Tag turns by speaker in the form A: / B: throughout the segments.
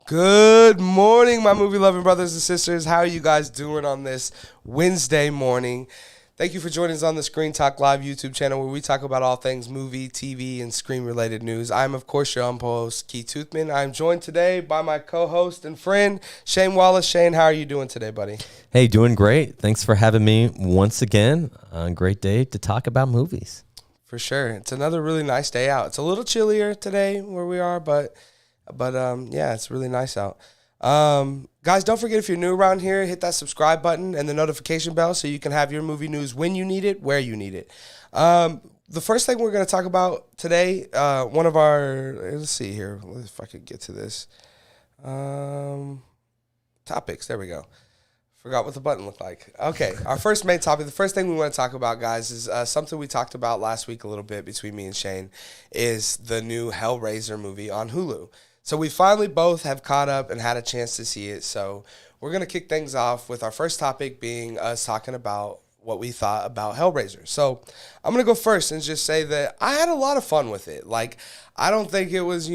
A: Good morning, my movie loving brothers and sisters. How are you guys doing on this Wednesday morning? Thank you for joining us on the Screen Talk Live YouTube channel where we talk about all things movie, TV, and screen related news. I'm, of course, your host, Keith Toothman. I'm joined today by my co host and friend, Shane Wallace. Shane, how are you doing today, buddy?
B: Hey, doing great. Thanks for having me once again. A great day to talk about movies.
A: For sure. It's another really nice day out. It's a little chillier today where we are, but yeah, it's really nice out. Guys, don't forget, if you're new around here, hit that subscribe button and the notification bell so you can have your movie news when you need it, where you need it. The first thing we're going to talk about today, one of our, let's see here, if I could get to this. Topics, there we go. Forgot what the button looked like. Okay, our first main topic, the first thing we want to talk about, guys, is something we talked about last week a little bit between me and Shane, is the new Hellraiser movie on Hulu. So we finally both have caught up and had a chance to see it. So we're going to kick things off with our first topic being us talking about what we thought about Hellraiser. So I'm going to go first and just say that I had a lot of fun with it. Like, I don't think it was,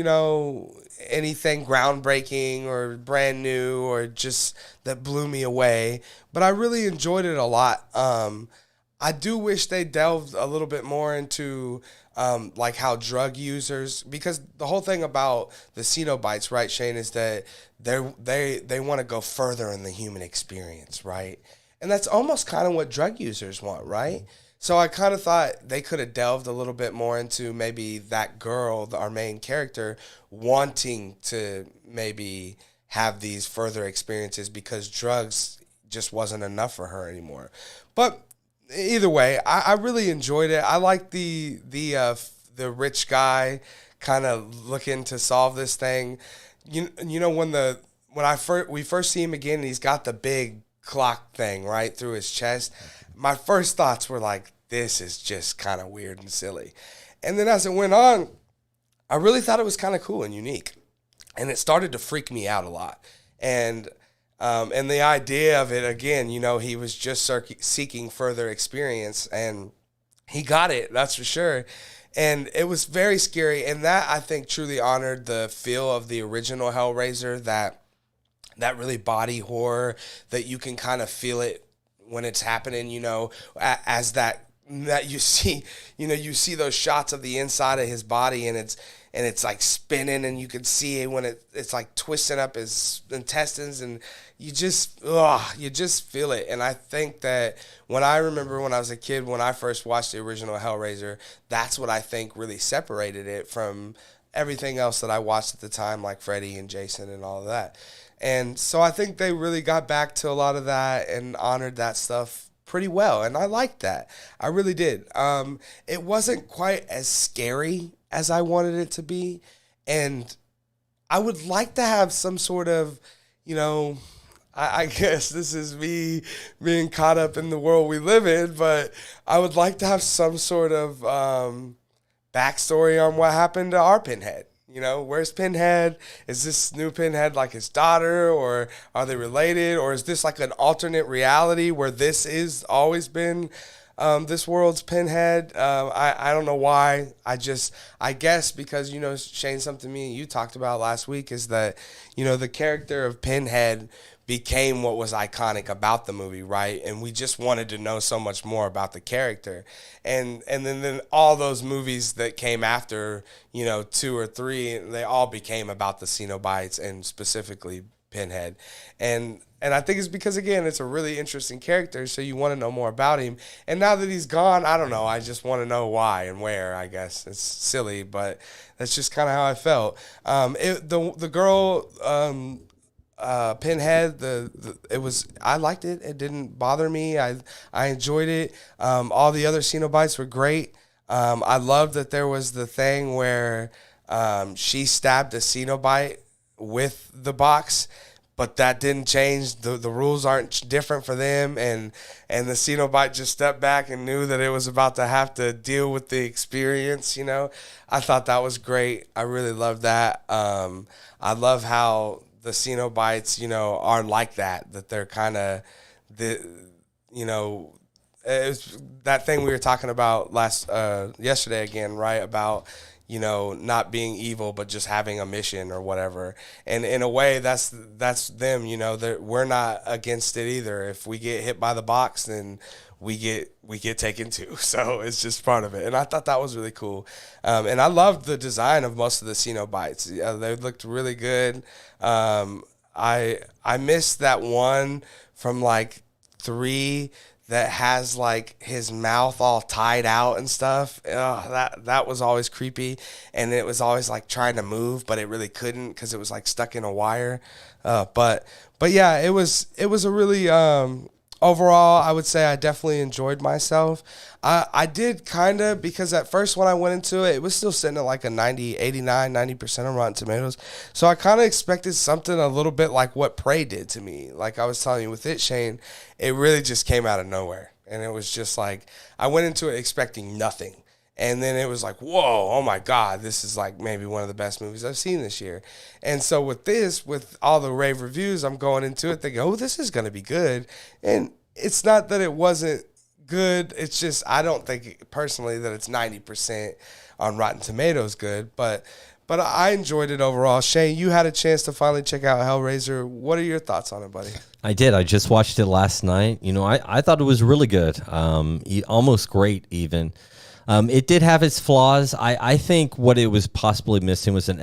A: anything groundbreaking or brand new or just that blew me away, but I really enjoyed it a lot. I do wish they delved a little bit more into like how drug users, because the whole thing about the Cenobites, right, Shane, is that they want to go further in the human experience, right? And that's almost kind of what drug users want, right? So I kind of thought they could have delved a little bit more into maybe that girl, our main character, wanting to maybe have these further experiences because drugs just wasn't enough for her anymore. But either way, I really enjoyed it. I like the rich guy kind of looking to solve this thing. You know when we first see him again and he's got the big clock thing right through his chest. My first thoughts were like, this is just kind of weird and silly. And then as it went on, I really thought it was kind of cool and unique. And it started to freak me out a lot. And the idea of it, again, he was just seeking further experience, and he got it, that's for sure. And it was very scary, and that, I think, truly honored the feel of the original Hellraiser, that really body horror, that you can kind of feel it when it's happening, as that you see, you see those shots of the inside of his body, and it's like spinning, and you can see it when it's like twisting up his intestines, and you just feel it. And I think that when I was a kid, when I first watched the original Hellraiser, that's what I think really separated it from everything else that I watched at the time, like Freddy and Jason and all of that. And so I think they really got back to a lot of that and honored that stuff pretty well. And I liked that. I really did. It wasn't quite as scary as I wanted it to be. And I would like to have some sort of, I guess this is me being caught up in the world we live in, but I would like to have some sort of backstory on what happened to our Pinhead. Where's Pinhead? Is this new Pinhead like his daughter, or are they related? Or is this like an alternate reality where this is always been this world's Pinhead? I don't know why. I guess because, Shane, something me and you talked about last week is that, the character of Pinhead became what was iconic about the movie, right? And we just wanted to know so much more about the character. And then all those movies that came after, 2 or 3, they all became about the Cenobites and specifically Pinhead. And I think it's because, again, it's a really interesting character, so you want to know more about him. And now that he's gone, I don't know, I just want to know why and where, I guess. It's silly, but that's just kind of how I felt. The girl... Pinhead, I liked it. It didn't bother me. I enjoyed it. All the other Cenobites were great. I loved that there was the thing where she stabbed a Cenobite with the box, but that didn't change. The rules aren't different for them, and the Cenobite just stepped back and knew that it was about to have to deal with the experience. I thought that was great. I really loved that. I love how the Cenobites, are like that they're kind of, it's that thing we were talking about yesterday again, right? About, not being evil, but just having a mission or whatever. And in a way, that's them. We're not against it either. If we get hit by the box, then we get taken too. So it's just part of it. And I thought that was really cool. And I loved the design of most of the Cenobites. They looked really good. I missed that one from like 3 that has like his mouth all tied out and stuff. That was always creepy, and it was always like trying to move, but it really couldn't because it was like stuck in a wire. But yeah, it was a really overall, I would say I definitely enjoyed myself. I did kind of, because at first when I went into it, it was still sitting at like a 90% on Rotten Tomatoes. So I kind of expected something a little bit like what Prey did to me. Like I was telling you with it, Shane, it really just came out of nowhere. And it was just like, I went into it expecting nothing. And then it was like, whoa, oh my God, this is like maybe one of the best movies I've seen this year. And so with all the rave reviews, I'm going into it thinking, oh, this is going to be good. And it's not that it wasn't good. It's just, I don't think personally that it's 90% on Rotten Tomatoes good, but I enjoyed it overall. Shane, you had a chance to finally check out Hellraiser. What are your thoughts on it, buddy?
B: I did. I just watched it last night. I thought it was really good. Almost great even. It did have its flaws. I think what it was possibly missing was an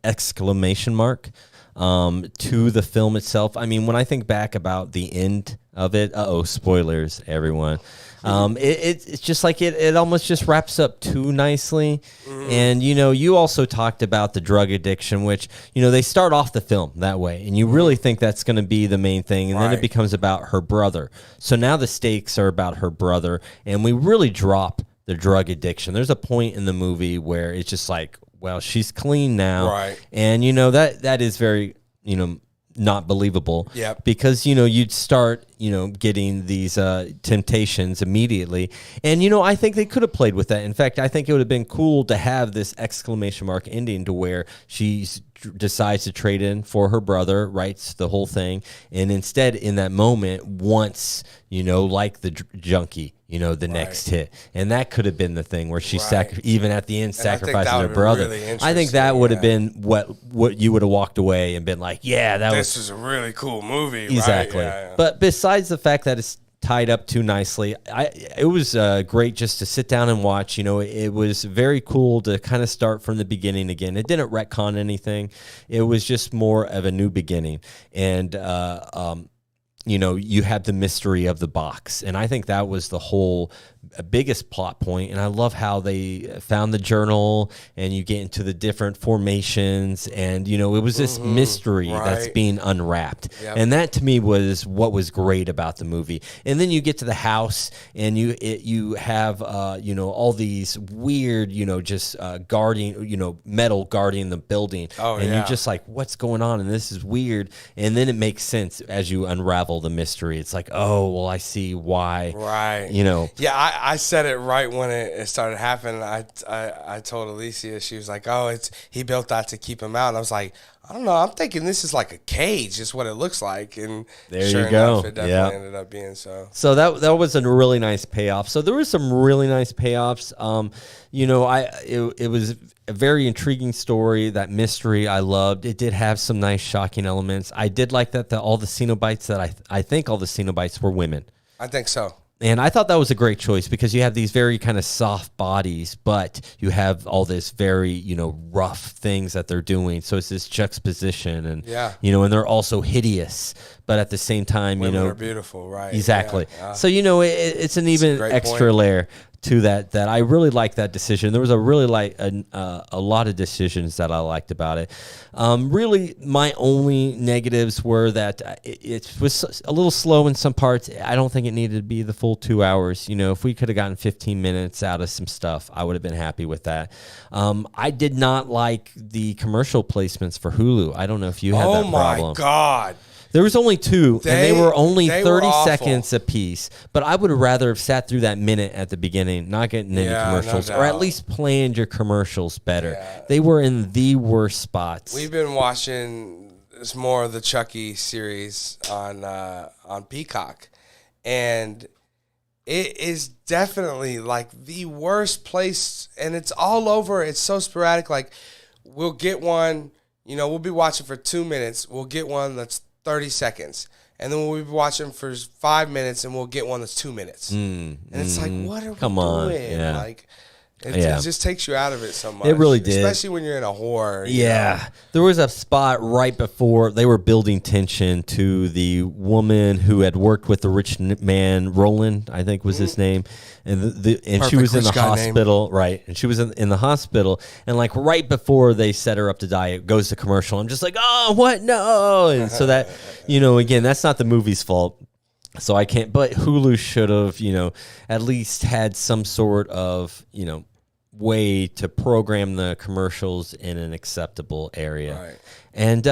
B: exclamation mark to the film itself. I mean, when I think back about the end of it, spoilers, everyone. It's just like it almost just wraps up too nicely. And, you also talked about the drug addiction, which, they start off the film that way. And you really think that's going to be the main thing. And then it becomes about her brother. So now the stakes are about her brother. And we really drop the drug addiction. There's a point in the movie where it's just like, well, she's clean now.
A: Right.
B: And, that is very, not believable.
A: Yep.
B: Because, you'd start, getting these temptations immediately. And, I think they could have played with that. In fact, I think it would have been cool to have this exclamation mark ending to where she decides to trade in for her brother, writes the whole thing. And instead, in that moment, wants, like the junkie, the next hit. And that could have been the thing where she even at the end sacrifices her brother.
A: Really
B: I think that would have been what you would have walked away and been like, yeah,
A: this is a really cool movie.
B: Exactly.
A: Right? Yeah.
B: But besides the fact that it's tied up too nicely, it was great just to sit down and watch. It was very cool to kind of start from the beginning again. It didn't retcon anything. It was just more of a new beginning. And you had the mystery of the box. And I think that was the whole biggest plot point. And I love how they found the journal and you get into the different formations. And, it was this mystery that's being unwrapped. Yep. And that to me was what was great about the movie. And then you get to the house and you have, all these weird, just guarding, metal guarding the building.
A: Oh,
B: and you're just like, what's going on? And this is weird. And then it makes sense as you unravel the mystery. It's like, oh, well, I see why.
A: Right. Yeah, I said it right when it started happening. I told Alicia, she was like, oh, he built that to keep him out. And I was like, I don't know. I'm thinking this is like a cage, is what it looks like. And
B: there
A: sure
B: you go.
A: Enough, it definitely ended up being so.
B: So that was a really nice payoff. So there was some really nice payoffs. It was a very intriguing story. That mystery I loved. It did have some nice shocking elements. I did like that all the Cenobites I think all the Cenobites were women.
A: I think so.
B: And I thought that was a great choice because you have these very kind of soft bodies, but you have all this very, rough things that they're doing. So it's this juxtaposition and, and they're also hideous, but at the same time,
A: women are beautiful, right?
B: Exactly.
A: Yeah.
B: So, it's an even extra layer to that I really like that decision. There was a lot of decisions that I liked about it. Really, my only negatives were that it was a little slow in some parts. I don't think it needed to be the full 2 hours. If we could have gotten 15 minutes out of some stuff, I would have been happy with that. I did not like the commercial placements for Hulu. I don't know if you had that problem.
A: Oh my God.
B: There was only 2, and they were only 30
A: were
B: seconds apiece. But I would have rather have sat through that minute at the beginning, not getting any commercials,
A: no
B: or
A: doubt.
B: at least planned your commercials better.
A: Yeah.
B: They were in the worst spots.
A: We've been watching more of the Chucky series on Peacock, and it is definitely like the worst place, and it's all over. It's so sporadic. Like, we'll get one, we'll be watching for 2 minutes. We'll get one that's 30 seconds. And then we'll be watching for 5 minutes, and we'll get one that's 2 minutes. And it's like, what are we doing?
B: Yeah.
A: Like, it just takes you out of it so much.
B: It really did.
A: Especially when you're in a horror.
B: Yeah. There was a spot right before they were building tension to the woman who had worked with the rich man, Roland, I think was his name. And she was in the hospital. Name. Right. And she was in the hospital. And like right before they set her up to die, it goes to commercial. I'm just like, oh, what? No. And so that, again, that's not the movie's fault. So I can't, but Hulu should have, at least had some sort of, way to program the commercials in an acceptable area.
A: Right.
B: And,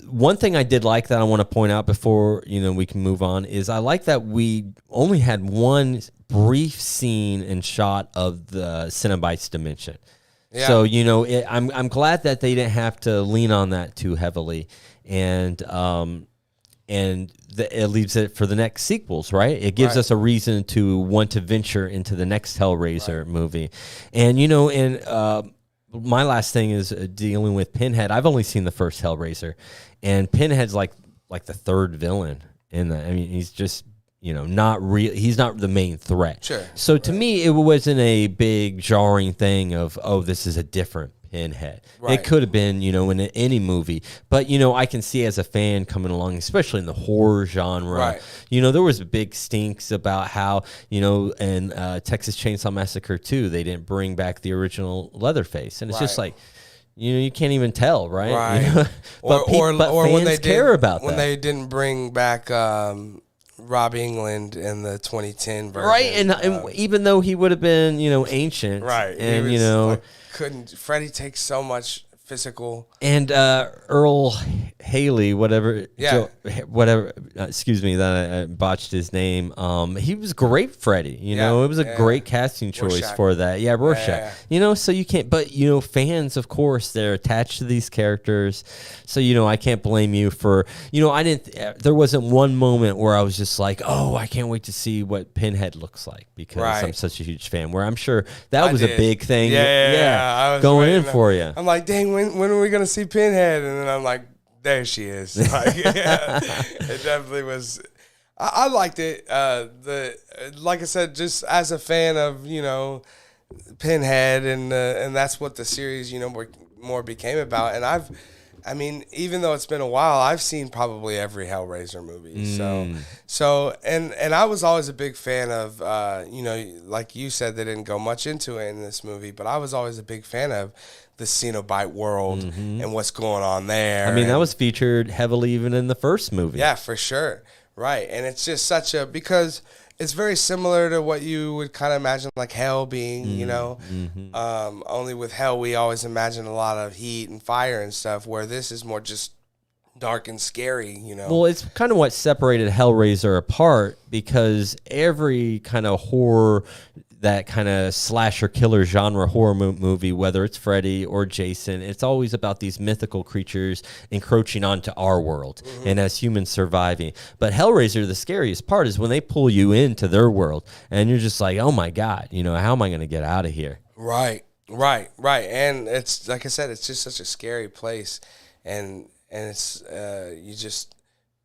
B: one thing I did like that I want to point out before, we can move on is I like that we only had one brief scene and shot of the Cenobites dimension. Yeah. So, I'm glad that they didn't have to lean on that too heavily. And it leaves it for the next sequels, right? It gives us a reason to want to venture into the next Hellraiser movie. And, my last thing is dealing with Pinhead. I've only seen the first Hellraiser, and Pinhead's like the third villain in that. I mean, he's just, not real. He's not the main threat.
A: Sure.
B: So to me, it wasn't a big jarring thing of, oh, this is a different Pinhead. Right. It could have been, in any movie. But, I can see as a fan coming along, especially in the horror genre,
A: right.
B: There was big stinks about how, in Texas Chainsaw Massacre 2, they didn't bring back the original Leatherface. And it's just like, you can't even tell, right?
A: Right.
B: But fans when they care about that.
A: When they didn't bring back Rob England in the 2010 version.
B: Right, and even though he would have been, ancient.
A: Right.
B: And,
A: Freddie takes so much physical.
B: And Earl Haley, whatever, excuse me that I botched his name. He was great, Freddy. It was a great casting choice for that. Yeah, Rorschach. So you can't, but fans, of course, they're attached to these characters. So I can't blame you for, I didn't. There wasn't one moment where I was just like, oh, I can't wait to see what Pinhead looks like because I'm such a huge fan. Where I'm sure that was a big thing.
A: I was
B: going in for you.
A: I'm like, dang, when are we gonna see Pinhead? And then I'm like, there she is. Like, it definitely was. I liked it. Like I said, just as a fan of Pinhead, and that's what the series more became about. And I mean, even though it's been a while, I've seen probably every Hellraiser movie. So and I was always a big fan of like you said, they didn't go much into it in this movie, but I was always a big fan of the Cenobite world and what's going on there.
B: I mean, that was featured heavily even in the first movie.
A: Yeah, for sure. Right. And it's just because it's very similar to what you would kind of imagine like Hell being, only with Hell, we always imagine a lot of heat and fire and stuff, where this is more just dark and scary,
B: Well, it's kind of what separated Hellraiser apart, because every kind of horror, that kind of slasher killer genre horror movie, whether it's Freddy or Jason, it's always about these mythical creatures encroaching onto our world and as humans surviving. But Hellraiser, the scariest part is when they pull you into their world and you're just like, oh my God, how am I going to get out of here?
A: Right. And it's, like I said, it's just such a scary place. And it's, you just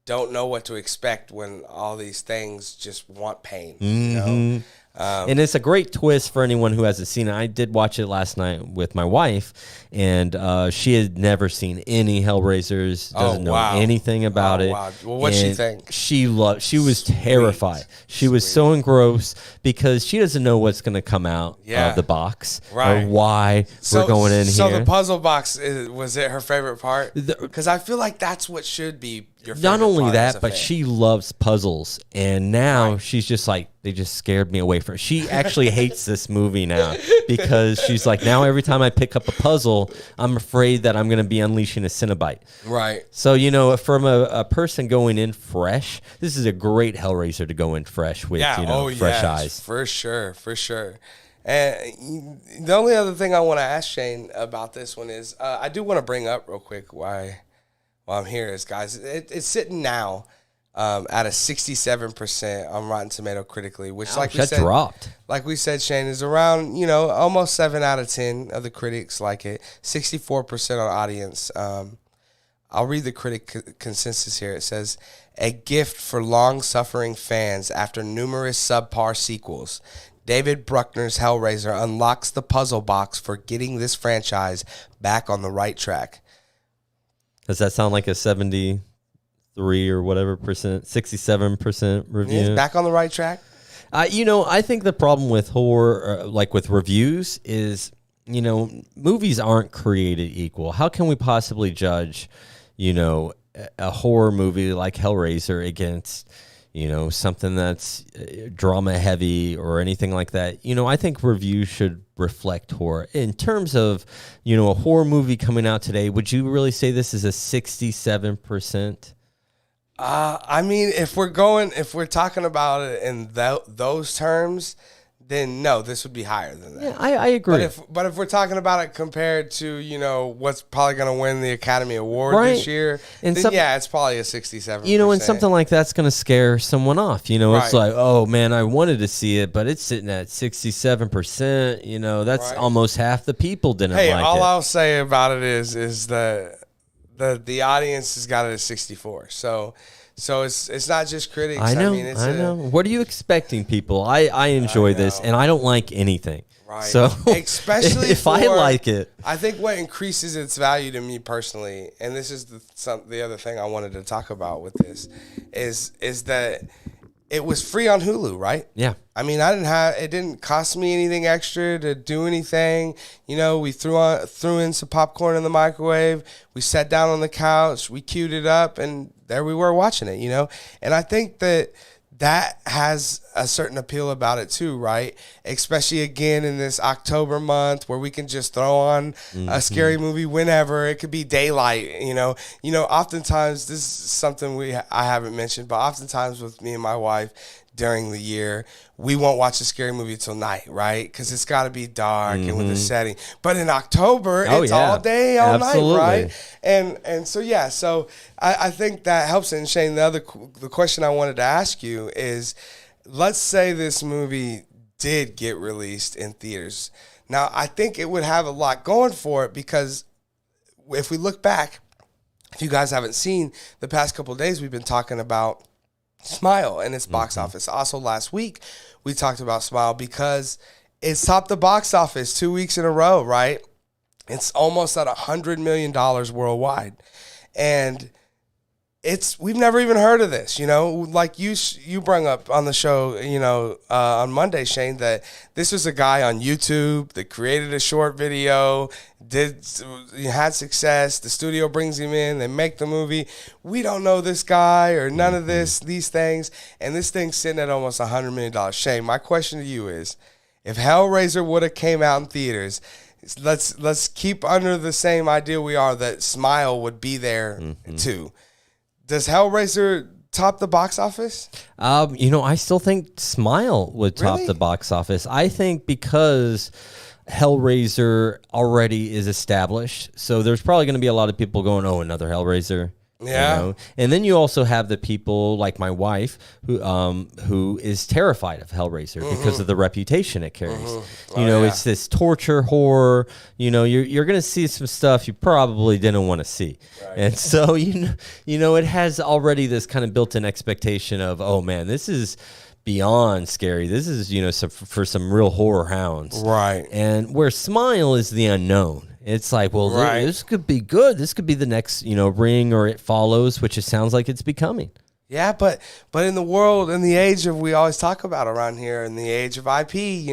A: don't know what to expect when all these things just want pain,
B: and it's a great twist for anyone who hasn't seen it. I did watch it last night with my wife, and she had never seen any Hellraisers, doesn't know anything about it.
A: Wow. Well, what'd she think?
B: She was terrified. She was so engrossed because she doesn't know what's going to come out of the box or why we're going in here.
A: So the puzzle box, was it her favorite part? Because I feel like that's what should be your favorite part.
B: Not only that, but she loves puzzles, and now she's just like, they just scared me away from it. She actually hates this movie now because she's like, now every time I pick up a puzzle, I'm afraid that I'm going to be unleashing a Cenobite.
A: Right.
B: So, from a person going in fresh, this is a great Hellraiser to go in fresh with, fresh eyes.
A: For sure. And the only other thing I want to ask Shane about this one is, I do want to bring up real quick while I'm here is, guys, it's sitting now at a 67% on Rotten Tomato critically, which
B: Ouch,
A: like we
B: that
A: said,
B: dropped.
A: like we said, Shane, is around, almost 7 out of 10 of the critics like it, 64% on audience. I'll read the critic consensus here. It says, a gift for long-suffering fans after numerous subpar sequels. David Bruckner's Hellraiser unlocks the puzzle box for getting this franchise back on the right track.
B: Does that sound like a 73 or whatever percent, 67% review?
A: Yeah, back on the right track?
B: I think the problem with horror, like with reviews, is, movies aren't created equal. How can we possibly judge, a horror movie like Hellraiser against, something that's drama heavy or anything like that? I think reviews should reflect horror. In terms of, a horror movie coming out today, would you really say this is a 67%?
A: I mean, if we're talking about it in those terms, then no, this would be higher than that.
B: Yeah, I agree.
A: But if we're talking about it compared to, what's probably going to win the Academy Award this year,
B: and
A: then it's probably a 67%.
B: And something like that's going to scare someone off. It's
A: Right.
B: like, oh man, I wanted to see it, but it's sitting at 67%. That's
A: Right.
B: almost half the people didn't like it.
A: All I'll say about it is that the audience has got it at 64. So it's not just critics.
B: I know.
A: mean,
B: What are you expecting, people? I enjoy this, and I don't like anything.
A: Right.
B: So
A: especially
B: if I like it,
A: I think what increases its value to me personally, and this is the other thing I wanted to talk about with this, is that it was free on Hulu, right?
B: Yeah.
A: I mean, it didn't cost me anything extra to do anything. We threw in some popcorn in the microwave. We sat down on the couch. We queued it up, and there we were watching it. And I think that has a certain appeal about it too, right? Especially again in this October month where we can just throw on a scary movie whenever. It could be daylight, oftentimes this is something I haven't mentioned, but oftentimes with me and my wife during the year, we won't watch a scary movie till night, right? Because it's got to be dark and with the setting. But in October, it's all day, all night, right? And so I think that helps. And Shane, the question I wanted to ask you is, let's say this movie did get released in theaters. Now, I think it would have a lot going for it because if we look back, if you guys haven't seen, the past couple of days we've been talking about Smile and its box office. Also last week we talked about Smile because it's topped the box office 2 weeks in a row, right? It's almost at $100 million worldwide. And we've never even heard of this, like you brought up on the show, on Monday, Shane, that this was a guy on YouTube that created a short video, had success. The studio brings him in, they make the movie. We don't know this guy or none of these things. And this thing's sitting at almost $100 million. Shane, my question to you is, if Hellraiser would have came out in theaters, let's keep under the same idea we are that Smile would be there too. Does Hellraiser top the box office?
B: I still think Smile would top the box office. I think because Hellraiser already is established, so there's probably going to be a lot of people going, oh, another Hellraiser.
A: Yeah.
B: And then you also have the people like my wife who is terrified of Hellraiser because of the reputation it carries. It's this torture horror. You're going to see some stuff you probably didn't want to see. Right. And so, it has already this kind of built-in expectation of, oh man, this is beyond scary. This is, for some real horror hounds.
A: Right. And
B: where Smile is the unknown. It's like, well, this could be good. This could be the next, Ring or It Follows, which it sounds like it's becoming.
A: Yeah, but in the world, in the age of, we always talk about around here, in the age of IP,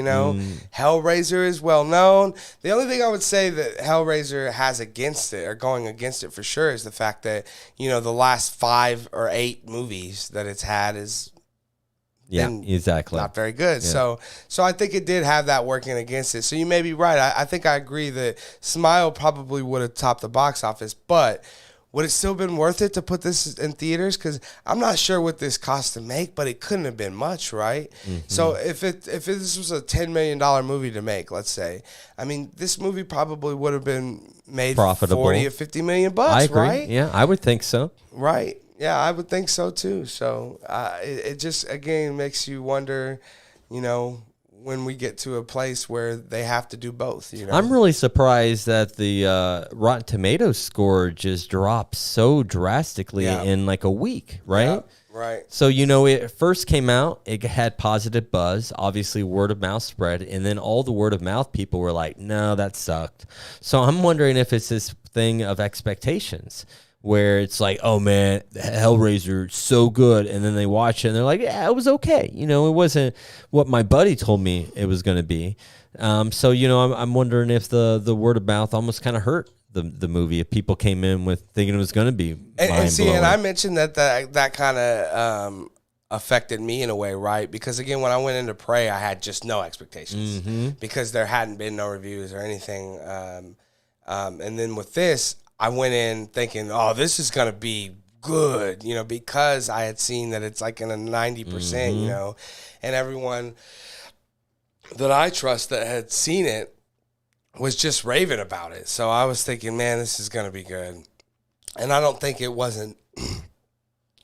A: Hellraiser is well known. The only thing I would say that Hellraiser has against it, or going against it for sure, is the fact that, the last 5 or 8 movies that it's had is
B: exactly
A: not very good. Yeah. So I think it did have that working against it. So you may be right. I think I agree that Smile probably would have topped the box office, but would it still been worth it to put this in theaters? Because I'm not sure what this cost to make, but it couldn't have been much, right? So if this was a $10 million movie to make, let's say, I mean, this movie probably would have been made profitable, 40 or 50 million bucks,
B: I agree.
A: right?
B: Yeah, I would think so.
A: Right. Yeah, I would think so too. So it just, again, makes you wonder, when we get to a place where they have to do both.
B: I'm really surprised that the Rotten Tomatoes score just dropped so drastically in like a week, right?
A: Yeah, right.
B: So, it first came out, it had positive buzz, obviously word of mouth spread, and then all the word of mouth people were like, no, that sucked. So I'm wondering if it's this thing of expectations, where it's like, oh man, Hellraiser, so good, and then they watch it and they're like, yeah, it was okay. It wasn't what my buddy told me it was going to be. So I'm wondering if the word of mouth almost kind of hurt the movie, if people came in with thinking it was going to be
A: and I mentioned that kind of affected me in a way, right? Because again, when I went into Prey, I had just no expectations because there hadn't been no reviews or anything. And then with this, I went in thinking, oh, this is going to be good, because I had seen that it's like in a 90%, and everyone that I trust that had seen it was just raving about it. So I was thinking, man, this is going to be good. And I don't think it wasn't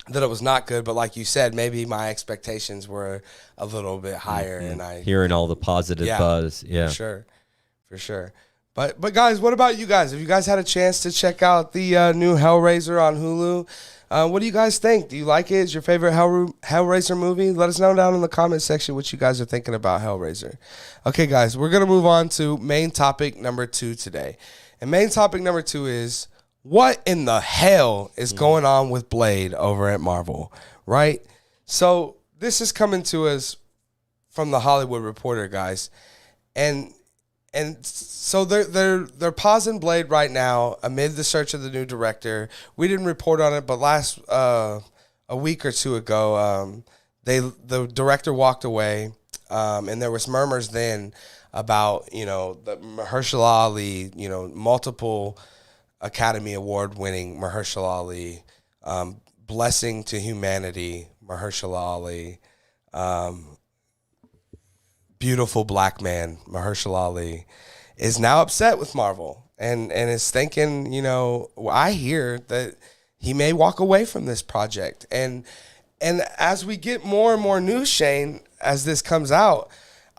A: that it was not good, but like you said, maybe my expectations were a little bit higher. And
B: hearing all the positive buzz. Yeah,
A: for sure. But guys, what about you guys? Have you guys had a chance to check out the new Hellraiser on Hulu? What do you guys think? Do you like it? Is your favorite Hellraiser movie? Let us know down in the comment section what you guys are thinking about Hellraiser. Okay, guys, we're going to move on to main topic number 2 today. And main topic number 2 is, what in the hell is going on with Blade over at Marvel, right? So this is coming to us from the Hollywood Reporter, guys. And so they're pausing Blade right now amid the search of the new director. We didn't report on it, but a week or two ago, the director walked away, and there was murmurs then about the Mahershala Ali, multiple Academy Award winning Mahershala Ali, blessing to humanity Mahershala Ali. Beautiful black man, Mahershala Ali, is now upset with Marvel and is thinking, I hear that he may walk away from this project. And as we get more and more news, Shane, as this comes out,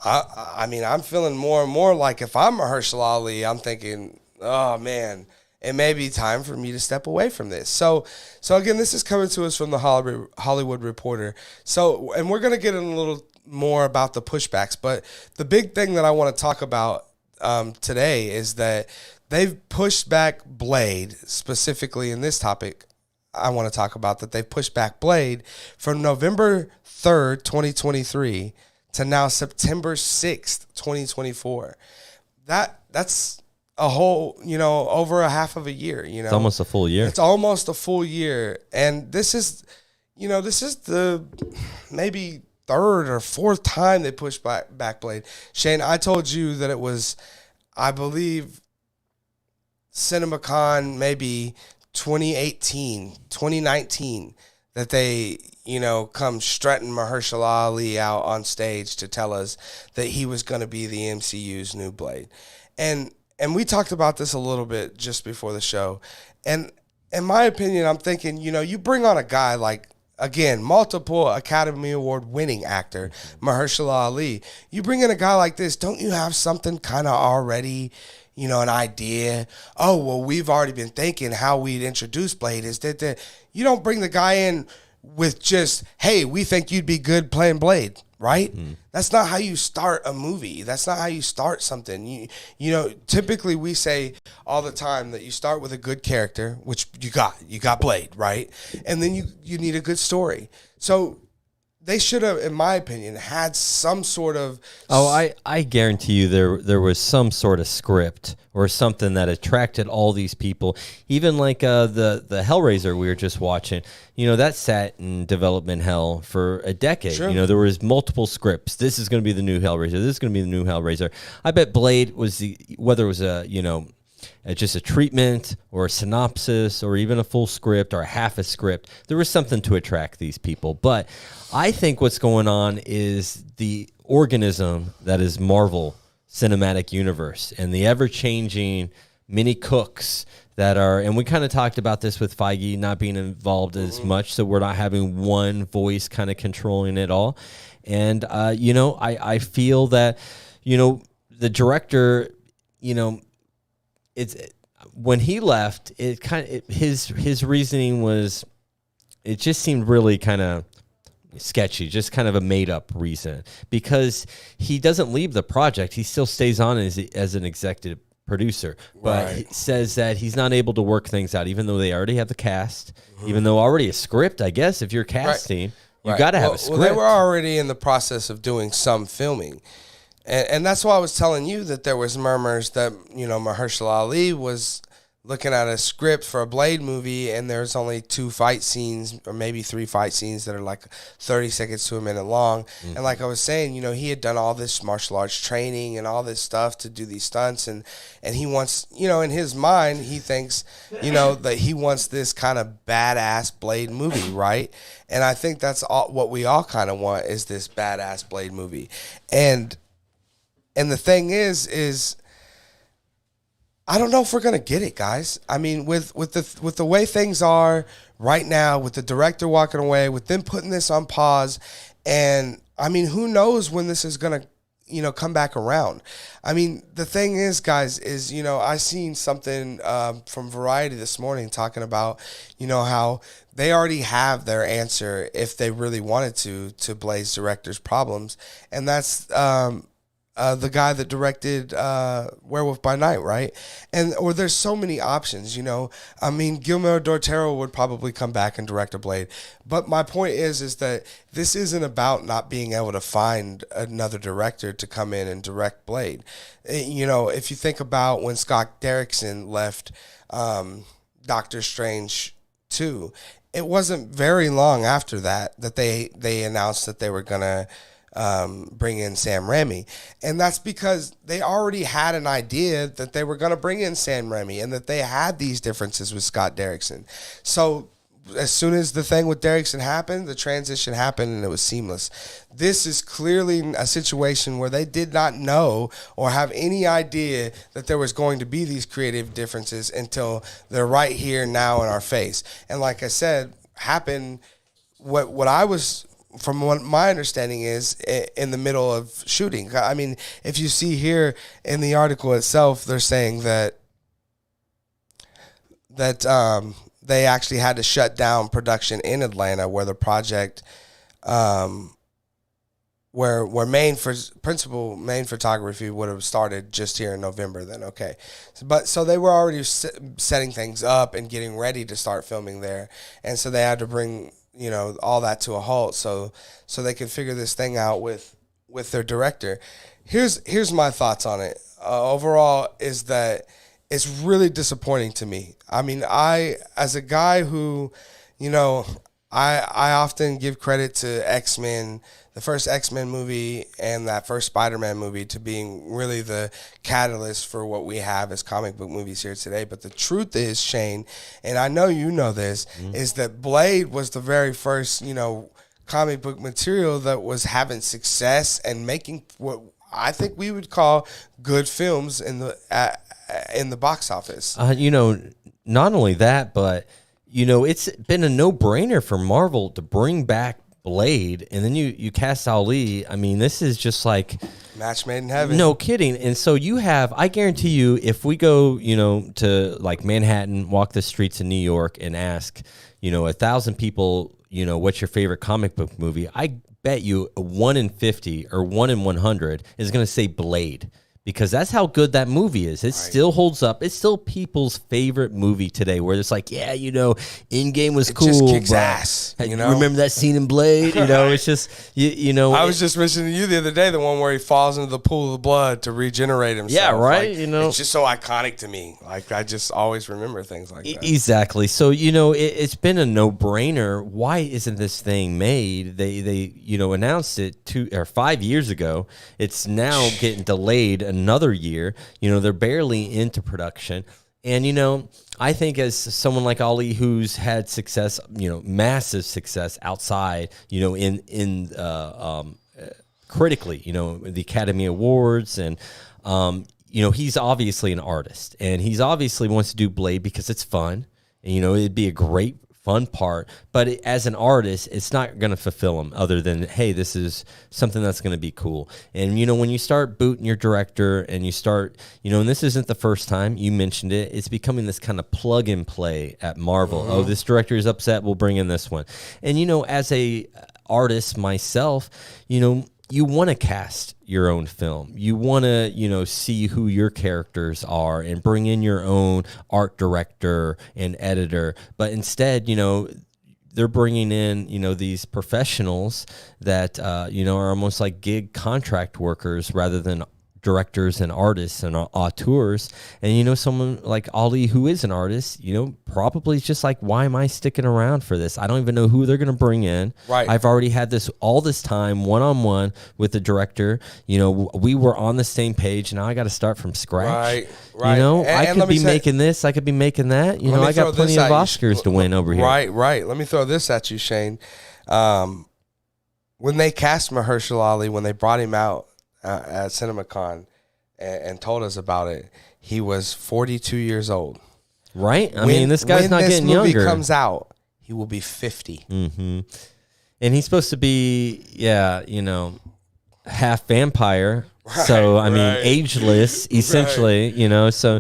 A: I mean, I'm feeling more and more like if I'm Mahershala Ali, I'm thinking, oh man, it may be time for me to step away from this. So again, this is coming to us from the Hollywood Reporter. So, and we're going to get in a little more about the pushbacks, but the big thing that I want to talk about today is that they've pushed back Blade, specifically in this topic. I want to talk about that they've pushed back Blade from November 3rd, 2023 to now September 6th, 2024. That's a whole, over a half of a year,
B: It's almost a full year.
A: It's almost a full year. And this is the maybe third or fourth time they pushed back Blade. Shane, I told you that it was, I believe, CinemaCon maybe 2018, 2019, that they, come strutting Mahershala Ali out on stage to tell us that he was going to be the MCU's new Blade. And we talked about this a little bit just before the show. And in my opinion, I'm thinking, you bring on a guy like, again, multiple Academy Award winning actor, Mahershala Ali. You bring in a guy like this, don't you have something kind of already, an idea? Oh, well, we've already been thinking how we'd introduce Blade is that you don't bring the guy in with just, hey, we think you'd be good playing Blade, right? That's not how you start a movie. That's not how you start something. Typically we say all the time that you start with a good character, which you got Blade, right? And then you need a good story. So they should have, in my opinion, had some sort of...
B: Oh, I guarantee you there was some sort of script or something that attracted all these people. Even like the Hellraiser we were just watching, that sat in development hell for a decade.
A: Sure.
B: There was multiple scripts. This is going to be the new Hellraiser. This is going to be the new Hellraiser. I bet Blade was whether it was just a treatment or a synopsis or even a full script or half a script, there was something to attract these people. But I think what's going on is the organism that is Marvel Cinematic Universe and the ever-changing mini cooks that are, and we kind of talked about this with Feige not being involved as much, so we're not having one voice kind of controlling it all. And, I feel that, the director, when he left, his reasoning was, it just seemed really kind of sketchy, just kind of a made up reason, because he doesn't leave the project. He still stays on as an executive producer, but he says that he's not able to work things out, even though they already have the cast, even though already a script, I guess, if you're casting, you got to have a script.
A: Well, they were already in the process of doing some filming. And that's why I was telling you that there was murmurs that, Mahershala Ali was looking at a script for a Blade movie, and there's only 2 fight scenes or maybe 3 fight scenes that are like 30 seconds to a minute long. And like I was saying, he had done all this martial arts training and all this stuff to do these stunts. And he wants, in his mind, he thinks, that he wants this kind of badass Blade movie, right? And I think that's what we all kind of want, is this badass Blade movie. And the thing is I don't know if we're gonna get it, guys. I mean, with the way things are right now, with the director walking away, with them putting this on pause, and I mean, who knows when this is gonna, come back around. I mean, the thing is, guys, is I seen something from Variety this morning talking about how they already have their answer if they really wanted to Blade's director's problems, and that's the guy that directed Werewolf by Night, right? Or there's so many options, I mean, Guillermo del Toro would probably come back and direct a Blade. But my point is that this isn't about not being able to find another director to come in and direct Blade. If you think about when Scott Derrickson left Doctor Strange 2, it wasn't very long after that they announced that they were going to bring in Sam Raimi. And that's because they already had an idea that they were going to bring in Sam Raimi and that they had these differences with Scott Derrickson. So as soon as the thing with Derrickson happened, the transition happened and it was seamless. This is clearly a situation where they did not know or have any idea that there was going to be these creative differences until they're right here now in our face. And like I said, what I was, from what my understanding is, in the middle of shooting. I mean, if you see here in the article itself, they're saying that they actually had to shut down production in Atlanta, where the project, where main photography would have started just here in November. Then so they were already setting things up and getting ready to start filming there, and so they had to bring all that to a halt so they could figure this thing out with their director. Here's my thoughts on it. Overall, is that it's really disappointing to me. I mean, as a guy who, I often give credit to X-Men, the first X-Men movie and that first Spider-Man movie, to being really the catalyst for what we have as comic book movies here today. But the truth is, Shane, and I know you know this, is that Blade was the very first, comic book material that was having success and making what I think we would call good films in the box office.
B: Not only that, but it's been a no-brainer for Marvel to bring back Blade, and then you cast Ali. I mean, this is just like
A: match made in heaven.
B: No kidding. And so I guarantee you, if we go, to like Manhattan, walk the streets in New York and ask, 1,000 people, what's your favorite comic book movie? I bet you 1 in 50 or 1 in 100 is going to say Blade. Because that's how good that movie is. It still holds up. It's still people's favorite movie today, where it's like, Endgame was cool. It just
A: kicks ass.
B: Remember that scene in Blade? It's just,
A: I was just mentioning to you the other day, the one where he falls into the pool of blood to regenerate himself.
B: Yeah, right.
A: It's just so iconic to me. Like, I just always remember things like that.
B: Exactly. So, it's been a no-brainer. Why isn't this thing made? They announced it 2 or 5 years ago. It's now getting delayed another year. They're barely into production. And, I think as someone like Ali, who's had success, massive success outside, critically, the Academy Awards, and, he's obviously an artist, and he's obviously wants to do Blade because it's fun, and it'd be a great fun part, but as an artist, it's not going to fulfill him other than, hey, this is something that's going to be cool. And, when you start booting your director and you start, and this isn't the first time you mentioned it, it's becoming this kind of plug and play at Marvel. Oh, this director is upset, we'll bring in this one. And, as a artist myself, you want to cast your own film. You want to, see who your characters are and bring in your own art director and editor. But instead, they're bringing in, these professionals that, are almost like gig contract workers rather than directors and artists and auteurs. And someone like Ali, who is an artist, probably is just like, why am I sticking around for this? I don't even know who they're going to bring in.
A: Right.
B: I've already had all this time one-on-one with the director. We were on the same page. Now I got to start from scratch.
A: Right.
B: I could be making this, I could be making that. I got plenty of Oscars to win over here.
A: Right. Let me throw this at you, Shane. When they cast Mahershala Ali, when they brought him out at CinemaCon and told us about it, he was 42 years old.
B: Right? I mean, this guy's not getting younger.
A: When this movie comes out, he will be 50.
B: Mm-hmm. And he's supposed to be, half vampire.
A: Right,
B: so, I mean, ageless, essentially, So,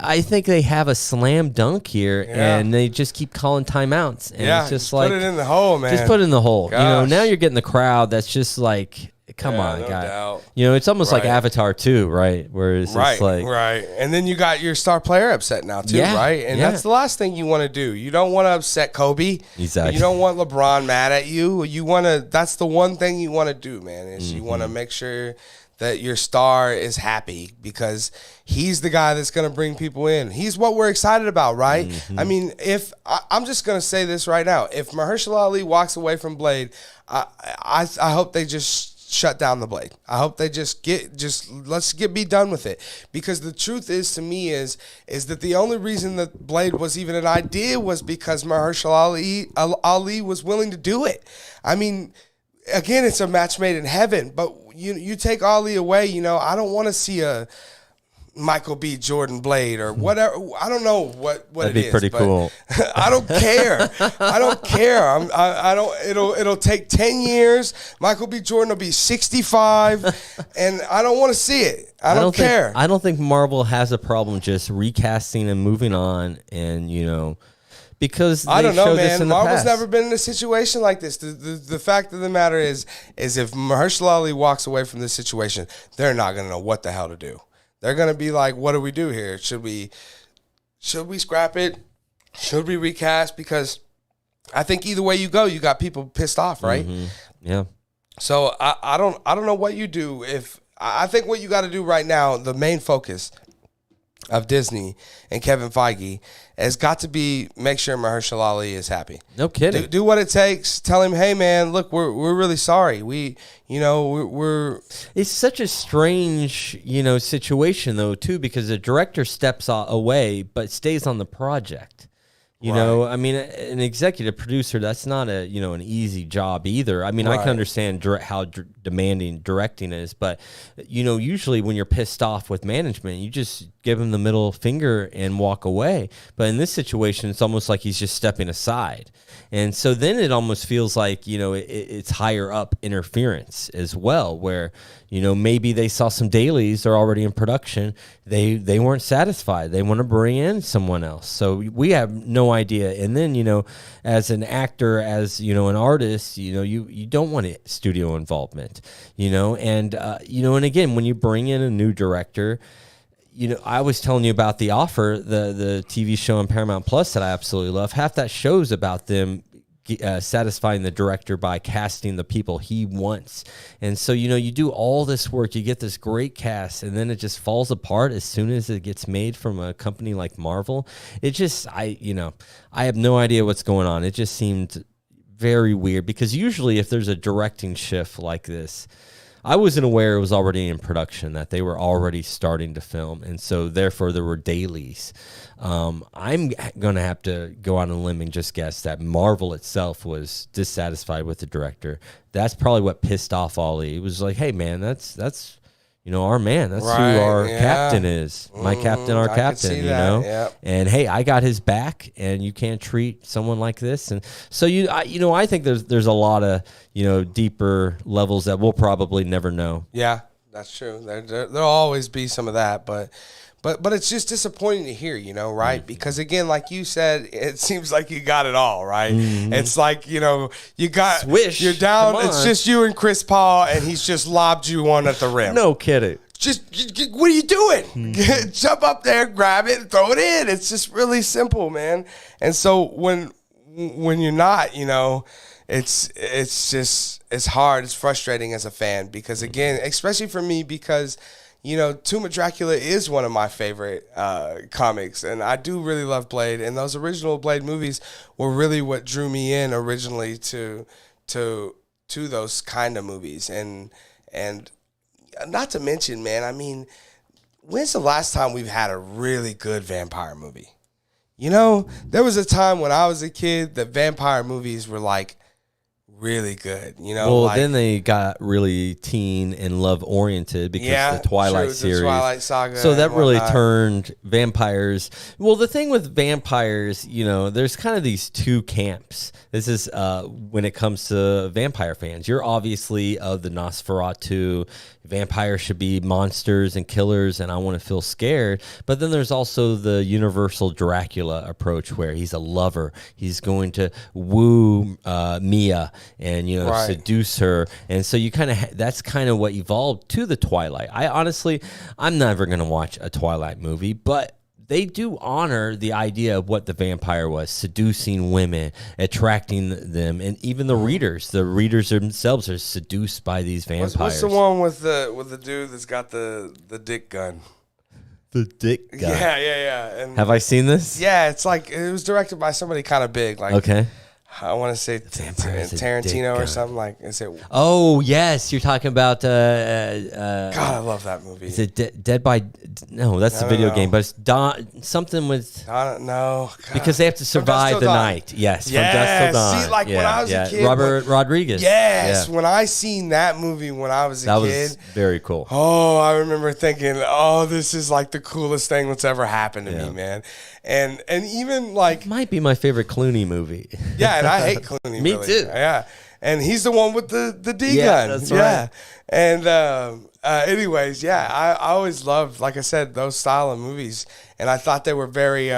B: I think they have a slam dunk here, and they just keep calling timeouts. And it's just like,
A: put it in the hole, man.
B: Just put it in the hole.
A: Gosh.
B: Now you're getting the crowd that's just like, come on,
A: no
B: guy.
A: doubt.
B: It's almost like Avatar 2, right? Where it's just like,
A: And then you got your star player upset now too, right? And that's the last thing you want to do. You don't want to upset Kobe.
B: Exactly.
A: You don't want LeBron mad at you. You want to. That's the one thing you want to do, man. Is you want to make sure that your star is happy because he's the guy that's going to bring people in. He's what we're excited about, right?
B: Mm-hmm.
A: I mean, I'm just going to say this right now. If Mahershala Ali walks away from Blade, I hope they just shut down the Blade. I hope they let's be done with it. Because the truth is, to me, is that the only reason that Blade was even an idea was because Mahershala Ali was willing to do it. I mean, again, it's a match made in heaven, but you take Ali away, I don't want to see a Michael B. Jordan Blade or whatever. I don't know what
B: That'd
A: it
B: be
A: is.
B: pretty cool.
A: I don't care. I don't care. I don't. It'll take 10 years. Michael B. Jordan will be 65, and I don't want to see it. I don't care.
B: I don't think Marvel has a problem just recasting and moving on, and because
A: I don't know,
B: showed
A: man.
B: this in the
A: Marvel's
B: past.
A: never been in a situation like this. The fact of the matter is if Mahershala Ali walks away from this situation, they're not going to know what the hell to do. They're going to be like, what do we do here? Should we scrap it? Should we recast? Because I think either way you go, you got people pissed off, right?
B: Mm-hmm. Yeah.
A: So I don't know what you do. I think what you got to do right now, the main focus of Disney and Kevin Feige has got to be make sure Mahershala Ali is happy.
B: No kidding.
A: Do what it takes. Tell him, hey man, look, we're really sorry. We're.
B: It's such a strange, situation though too, because the director steps away but stays on the project. I mean, an executive producer, that's not an easy job either. I mean, I can understand how demanding directing is, but, usually when you're pissed off with management, you just give him the middle finger and walk away. But in this situation, it's almost like he's just stepping aside. And so then it almost feels like, it's higher up interference as well, where, maybe they saw some dailies, they're already in production. They weren't satisfied. They want to bring in someone else. So we have no idea. And then, as an actor, as, an artist, you don't want studio involvement, and again, when you bring in a new director, I was telling you about The Offer, the TV show on Paramount Plus that I absolutely love. Half that show's about them satisfying the director by casting the people he wants. And so, you do all this work, you get this great cast, and then it just falls apart as soon as it gets made from a company like Marvel. It just, I have no idea what's going on. It just seemed very weird, because usually if there's a directing shift like this, I wasn't aware it was already in production, that they were already starting to film, and so therefore there were dailies. I'm going to have to go out on a limb and just guess that Marvel itself was dissatisfied with the director. That's probably what pissed off Ali. It was like, hey man, that's our man. That's
A: Right,
B: who our
A: yeah.
B: captain is. My captain, our
A: I could
B: captain,
A: see that, yep.
B: And hey, I got his back, and you can't treat someone like this. And so I think there's a lot of, deeper levels that we'll probably never know.
A: Yeah, that's true. There'll always be some of that, but it's just disappointing to hear, right?
B: Mm-hmm.
A: Because again, like you said, it seems like you got it all, right?
B: Mm-hmm.
A: It's like, you got,
B: Swish.
A: you're down,
B: Come
A: it's
B: on.
A: just you and Chris Paul, and he's just lobbed you one at the rim.
B: No kidding.
A: What are you doing? Jump up there, grab it, and throw it in. It's just really simple, man. And so when you're not, it's hard. It's frustrating as a fan because, again, especially for me, because Tomb of Dracula is one of my favorite comics, and I do really love Blade. And those original Blade movies were really what drew me in originally to those kind of movies. And not to mention, man, I mean, when's the last time we've had a really good vampire movie? There was a time when I was a kid that vampire movies were like really good.
B: Well, then they got really teen and love oriented because the Twilight series,
A: the Twilight saga.
B: So that really
A: whatnot.
B: turned vampires. Well, the thing with vampires, there's kind of these two camps. This is when it comes to vampire fans. You're obviously of the Nosferatu. Vampires should be monsters and killers, and I want to feel scared. But then there's also the universal Dracula approach, where he's a lover. He's going to woo Mia and
A: Right.
B: seduce her, and so you kind of that's kind of what evolved to the Twilight. I'm never going to watch a Twilight movie, but they do honor the idea of what the vampire was, seducing women, attracting them, and even the readers themselves are seduced by these vampires.
A: What's the one with the dude that's got the dick gun?
B: The dick guy.
A: Yeah. And
B: Have I seen this?
A: yeah, it's like it was directed by somebody kind of big, like
B: Okay.
A: I want to say
B: Vampire is a dick
A: Tarantino or
B: gun.
A: something. Like, is it?
B: Oh yes, you're talking about.
A: God, I love that movie.
B: Is it Dead by? No, that's the video game. But it's something with
A: I don't know.
B: because they have to survive the night. Yes, from dusk till dawn.
A: See, like when I was a kid,
B: Robert Rodriguez.
A: Yes,
B: Yeah.
A: when I seen that movie when I was a
B: That
A: kid.
B: was very cool.
A: Oh, I remember thinking, oh, this is like the coolest thing that's ever happened to
B: Yeah.
A: me, man. And even like,
B: Might be my favorite Clooney movie.
A: yeah, and I hate Clooney.
B: Me
A: really.
B: too.
A: Yeah, and he's the one with the D
B: Yeah,
A: gun.
B: that's right.
A: And anyways, yeah, I always loved, like I said, those style of movies, and I thought they were very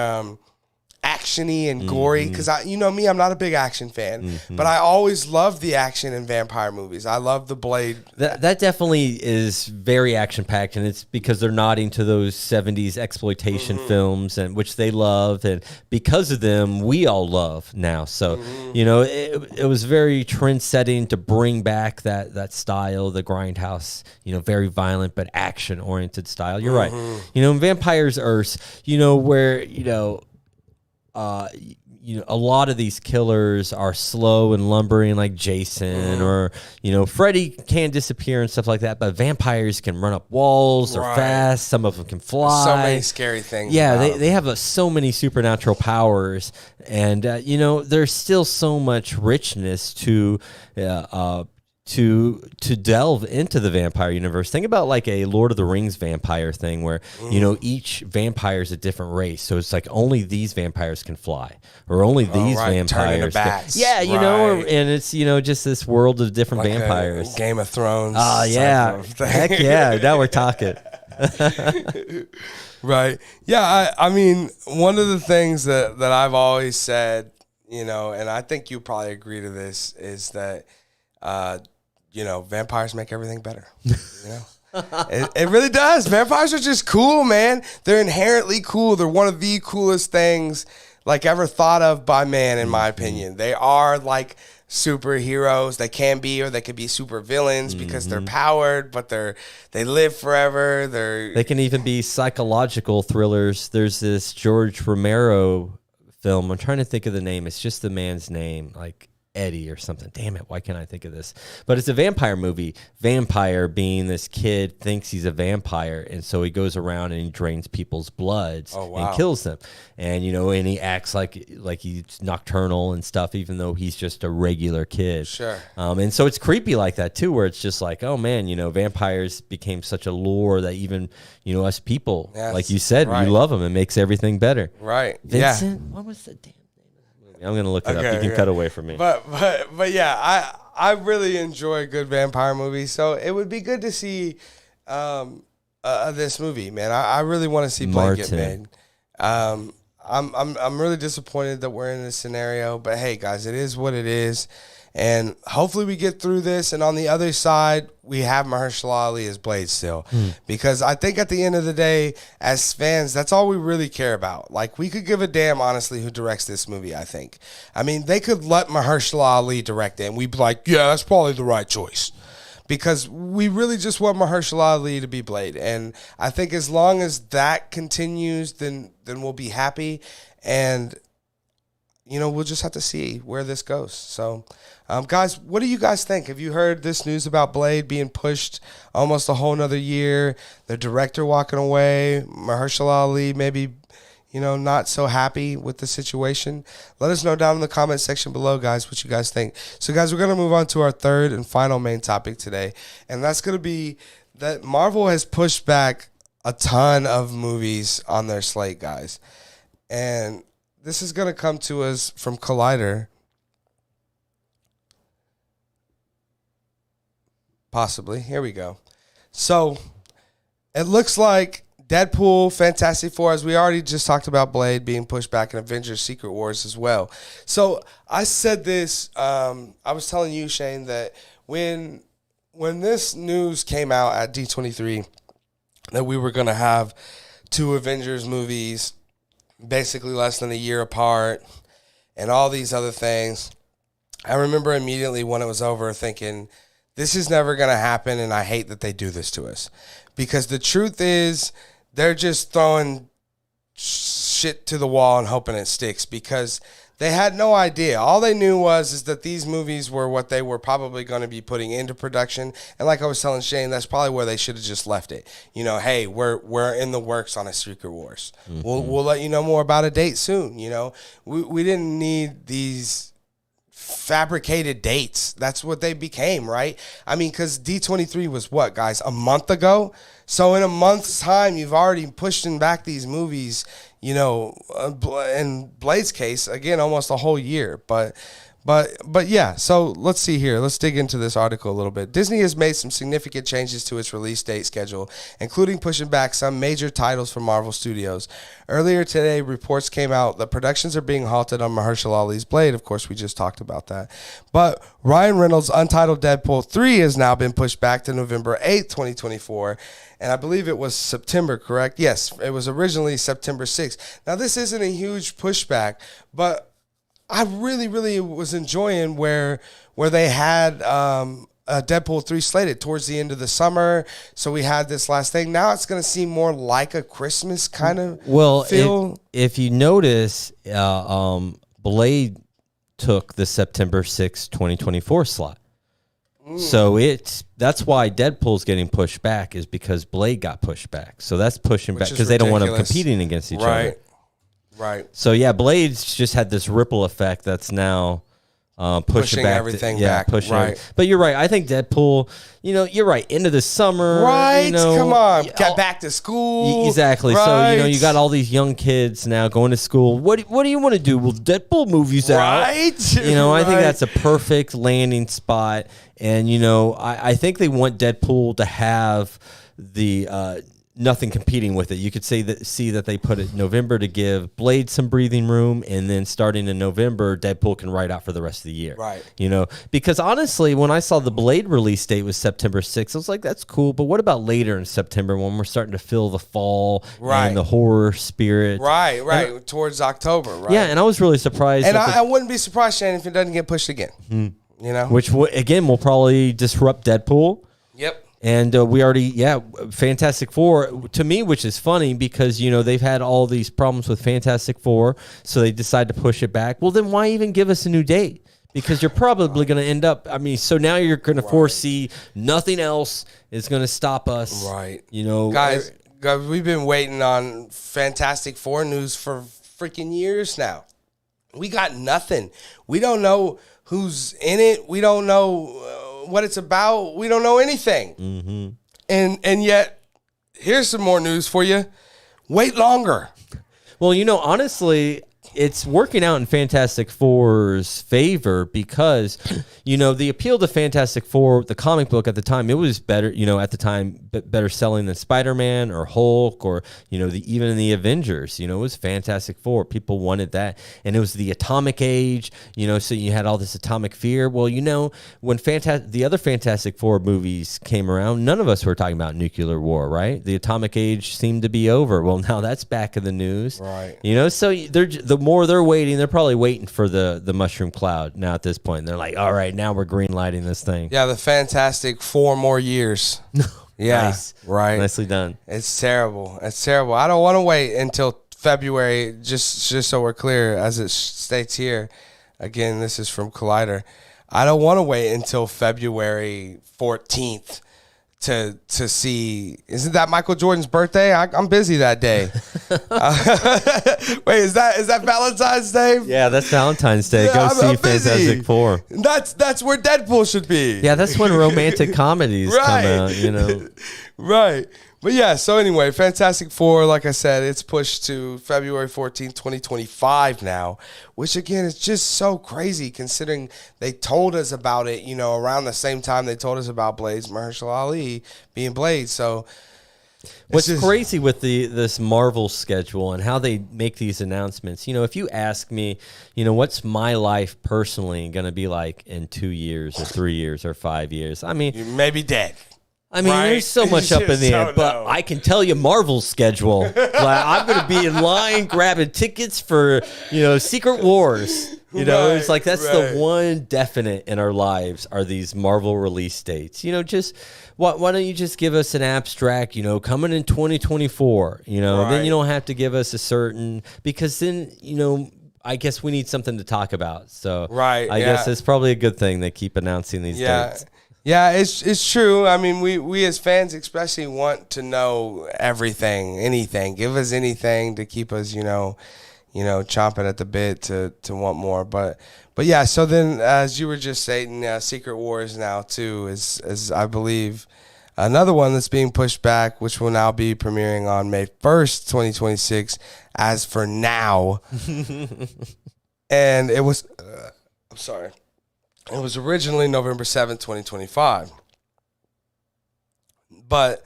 A: actiony and gory because me, I'm not a big action fan, but I always loved the action in vampire movies. I love the Blade.
B: That definitely is very action packed, and it's because they're nodding to those 70s exploitation films, and which they love, and because of them, we all love now. So, it was very trend setting to bring back that style, the grindhouse, very violent but action oriented style. You're right. Vampires are, where a lot of these killers are slow and lumbering like Jason or, Freddy can disappear and stuff like that. But vampires can run up walls. They're
A: Right.
B: fast. Some of them can fly.
A: So many scary things.
B: Yeah,
A: about
B: they have so many supernatural powers. And, there's still so much richness to delve into the vampire universe. Think about like a Lord of the Rings vampire thing where, each vampire is a different race. So it's like only these vampires can fly or only these
A: right. Turn into
B: vampires.
A: bats.
B: Yeah,
A: Right.
B: and it's, just this world of different
A: like a
B: vampires.
A: Game of Thrones.
B: Oh,
A: type
B: yeah.
A: of thing.
B: Heck yeah. Now we're talking.
A: Right. Yeah. I mean, one of the things that I've always said, and I think you probably agree to this, is that, vampires make everything better. It really does. Vampires are just cool, man. They're inherently cool. They're one of the coolest things like ever thought of by man, in my opinion. They are like superheroes. They can be, or they could be super villains because they're powered, but they live forever.
B: They can even be psychological thrillers. There's this George Romero film. I'm trying to think of the name. It's just the man's name. Like Eddie or something. Damn it, why can't I think of this? But it's a vampire movie. Vampire being this kid thinks he's a vampire, and so he goes around and he drains people's bloods and kills them. And and he acts like he's nocturnal and stuff, even though he's just a regular kid.
A: Sure.
B: And so it's creepy like that too, where it's just like, oh man, vampires became such a lure that even us people, like you said, we love them. It makes everything better.
A: Right.
B: Vincent, what was the damn name of the movie? I'm gonna look it up. You can cut away from me.
A: But yeah, I really enjoy a good vampire movie, so it would be good to see this movie, man. I really want to see Blade get made. I'm really disappointed that we're in this scenario, but hey, guys, it is what it is. And hopefully we get through this. And on the other side, we have Mahershala Ali as Blade still. Because I think at the end of the day, as fans, that's all we really care about. Like, we could give a damn, honestly, who directs this movie, I think. I mean, they could let Mahershala Ali direct it, and we'd be like, yeah, that's probably the right choice. Because we really just want Mahershala Ali to be Blade. And I think as long as that continues, then we'll be happy. And we'll just have to see where this goes. So, guys, what do you guys think? Have you heard this news about Blade being pushed almost a whole nother year? The director walking away, Mahershala Ali maybe, not so happy with the situation? Let us know down in the comment section below, guys, what you guys think. So, guys, we're going to move on to our third and final main topic today, and that's going to be that Marvel has pushed back a ton of movies on their slate, guys. And this is going to come to us from Collider. Possibly. Here we go. So, it looks like Deadpool, Fantastic Four, as we already just talked about Blade being pushed back, and Avengers Secret Wars as well. So, I said this, I was telling you, Shane, that when this news came out at D23 that we were going to have 2 Avengers movies basically less than a year apart and all these other things, I remember immediately when it was over thinking, this is never going to happen, and I hate that they do this to us. Because the truth is, they're just throwing shit to the wall and hoping it sticks, because they had no idea. All they knew is that these movies were what they were probably going to be putting into production. And like I was telling Shane, that's probably where they should have just left it. Hey, we're in the works on a Secret Wars. Mm-hmm. We'll let you know more about a date soon. We didn't need these fabricated dates. That's what they became, right? I mean, because D23 was what, guys, a month ago? So in a month's time, you've already pushed back these movies, in Blade's case, again, almost a whole year. But yeah, so let's see here. Let's dig into this article a little bit. Disney has made some significant changes to its release date schedule, including pushing back some major titles from Marvel Studios. Earlier today, reports came out that productions are being halted on Mahershala Ali's Blade. Of course, we just talked about that. But Ryan Reynolds' Untitled Deadpool 3 has now been pushed back to November 8th, 2024. And I believe it was September, correct? Yes, it was originally September 6th. Now, this isn't a huge pushback, but I really, really was enjoying where they had Deadpool 3 slated towards the end of the summer. So we had this last thing. Now it's going to seem more like a Christmas kind of feel.
B: If you notice, Blade took the September 6th, 2024 slot. So that's why Deadpool's getting pushed back, is because Blade got pushed back. So that's pushing back because they don't want them competing against each other.
A: Right.
B: So yeah, Blade's just had this ripple effect that's now pushing back
A: everything back. Right.
B: But you're right. I think Deadpool, you're right. Into the summer.
A: Right. Come on. Got back to school.
B: Exactly. Right. So, you got all these young kids now going to school. What do you want to do? Well, Deadpool movies out.
A: Right.
B: I think that's a perfect landing spot. And, I think they want Deadpool to have the nothing competing with it. You could see that they put it November to give Blade some breathing room, and then starting in November, Deadpool can ride out for the rest of the year.
A: Right.
B: Because honestly, when I saw the Blade release date was September 6th, I was like, that's cool. But what about later in September when we're starting to feel the fall and the horror spirit?
A: Right. And, towards October, right?
B: Yeah, and I was really surprised.
A: And I wouldn't be surprised, Shane, if it doesn't get pushed again.
B: Which, again, will probably disrupt Deadpool.
A: Yep.
B: And we already, Fantastic Four, to me, which is funny because, they've had all these problems with Fantastic Four, so they decide to push it back. Well, then why even give us a new date? because you're probably going to end up. I mean, so now you're going to foresee nothing else is going to stop us.
A: Right.
B: You know,
A: guys, we've been waiting on Fantastic Four news for freaking years now. We got nothing. We don't know who's in it. We don't know what it's about. We don't know anything. Mm-hmm. And yet, here's some more news for you. Wait longer.
B: Well, you know, honestly, it's working out in Fantastic Four's favor because, you know, the appeal to Fantastic Four, the comic book at the time, it was better, you know, at the time, better selling than Spider-Man or Hulk or, you know, even in the Avengers, you know, it was Fantastic Four. People wanted that. And it was the atomic age, you know, so you had all this atomic fear. Well, you know, when the other Fantastic Four movies came around, none of us were talking about nuclear war, right? The atomic age seemed to be over. Well, now that's back in the news.
A: Right.
B: You know, so the more they're waiting, they're probably waiting for the mushroom cloud now at this point. They're like, all right, now we're green lighting this thing.
A: Yeah, the Fantastic 4 more years. Yeah,
B: nice.
A: Right.
B: Nicely done.
A: It's terrible. It's terrible. I don't want to wait until February, just so we're clear, as it states here. Again, this is from Collider. I don't want to wait until February 14th to see. Isn't that Michael Jordan's birthday? I'm busy that day. Wait, is that Valentine's Day?
B: Yeah, that's Valentine's Day. Go see
A: I'm busy.
B: Fantastic Four.
A: That's where Deadpool should be.
B: Yeah, that's when romantic comedies come out, you know.
A: Right. But yeah, so anyway, Fantastic Four, like I said, it's pushed to February 14th, 2025 now, which again is just so crazy considering they told us about it, you know, around the same time they told us about Blades, Mahershala Ali being Blade. So
B: what's crazy with this Marvel schedule and how they make these announcements, you know, if you ask me, you know, what's my life personally going to be like in 2 years or 3 years or 5 years? I mean,
A: you may be dead.
B: I mean,
A: right?
B: There's so much up in the air, but I can tell you Marvel's schedule. Like, I'm going to be in line grabbing tickets for, you know, Secret Wars. You know, it's like that's the one definite in our lives are these Marvel release dates. You know, just why don't you just give us an abstract, you know, coming in 2024, you know, then you don't have to give us a certain, because then, you know, I guess we need something to talk about. So I guess it's probably a good thing they keep announcing these dates.
A: Yeah, it's true. I mean, we as fans especially want to know everything, anything. Give us anything to keep us, you know, chomping at the bit to want more. But yeah. So then, as you were just saying, Secret Wars now too is I believe another one that's being pushed back, which will now be premiering on May 1st, 2026. As for now, and it was, I'm sorry. It was originally November 7th, 2025. But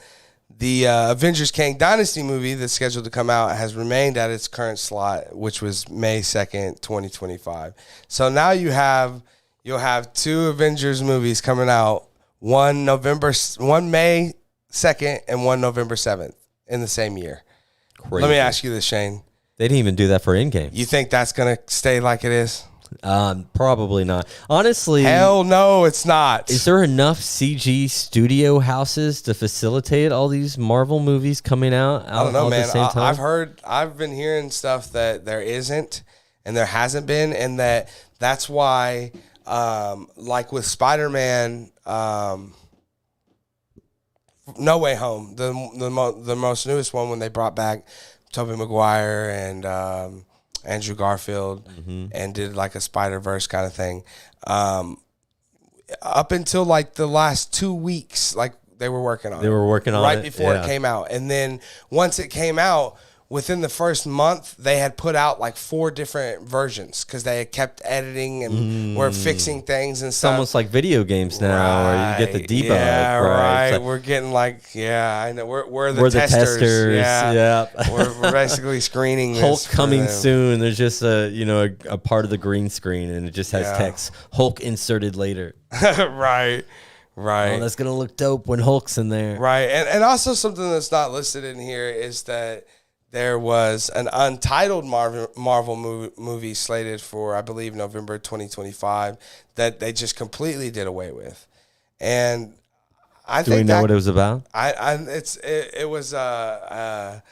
A: the Avengers Kang Dynasty movie that's scheduled to come out has remained at its current slot, which was May 2nd, 2025. So now you'll have 2 Avengers movies coming out, one May 2nd and one November 7th in the same year. Crazy. Let me ask you this, Shane.
B: They didn't even do that for Endgame.
A: You think that's going to stay like it is?
B: Probably not. Honestly,
A: hell no, it's not.
B: Is there enough CG studio houses to facilitate all these Marvel movies coming out?
A: I don't know, man.
B: At the same time?
A: I've been hearing stuff that there isn't, and there hasn't been, and that's why, like with Spider-Man, No Way Home, the most newest one, when they brought back Tobey Maguire and Andrew Garfield and did like a Spider-Verse kind of thing. Up until like the last 2 weeks, like they were working on it. Right before it came out. And then once it came out, within the first month, they had put out like 4 different versions because they had kept editing and were fixing things and stuff.
B: It's almost like video games now, where you get the debug.
A: Yeah, right.
B: Like,
A: we're getting like, I know. We're the testers.
B: Yeah.
A: we're basically screening this.
B: Hulk coming soon. There's just a part of the green screen, and it just has text, Hulk inserted later.
A: Right.
B: Oh, that's going to look dope when Hulk's in there.
A: Right. And also something that's not listed in here is that there was an Untitled Marvel movie slated for, I believe, November 2025 that they just completely did away with. And I think
B: we know what it was about?
A: It was like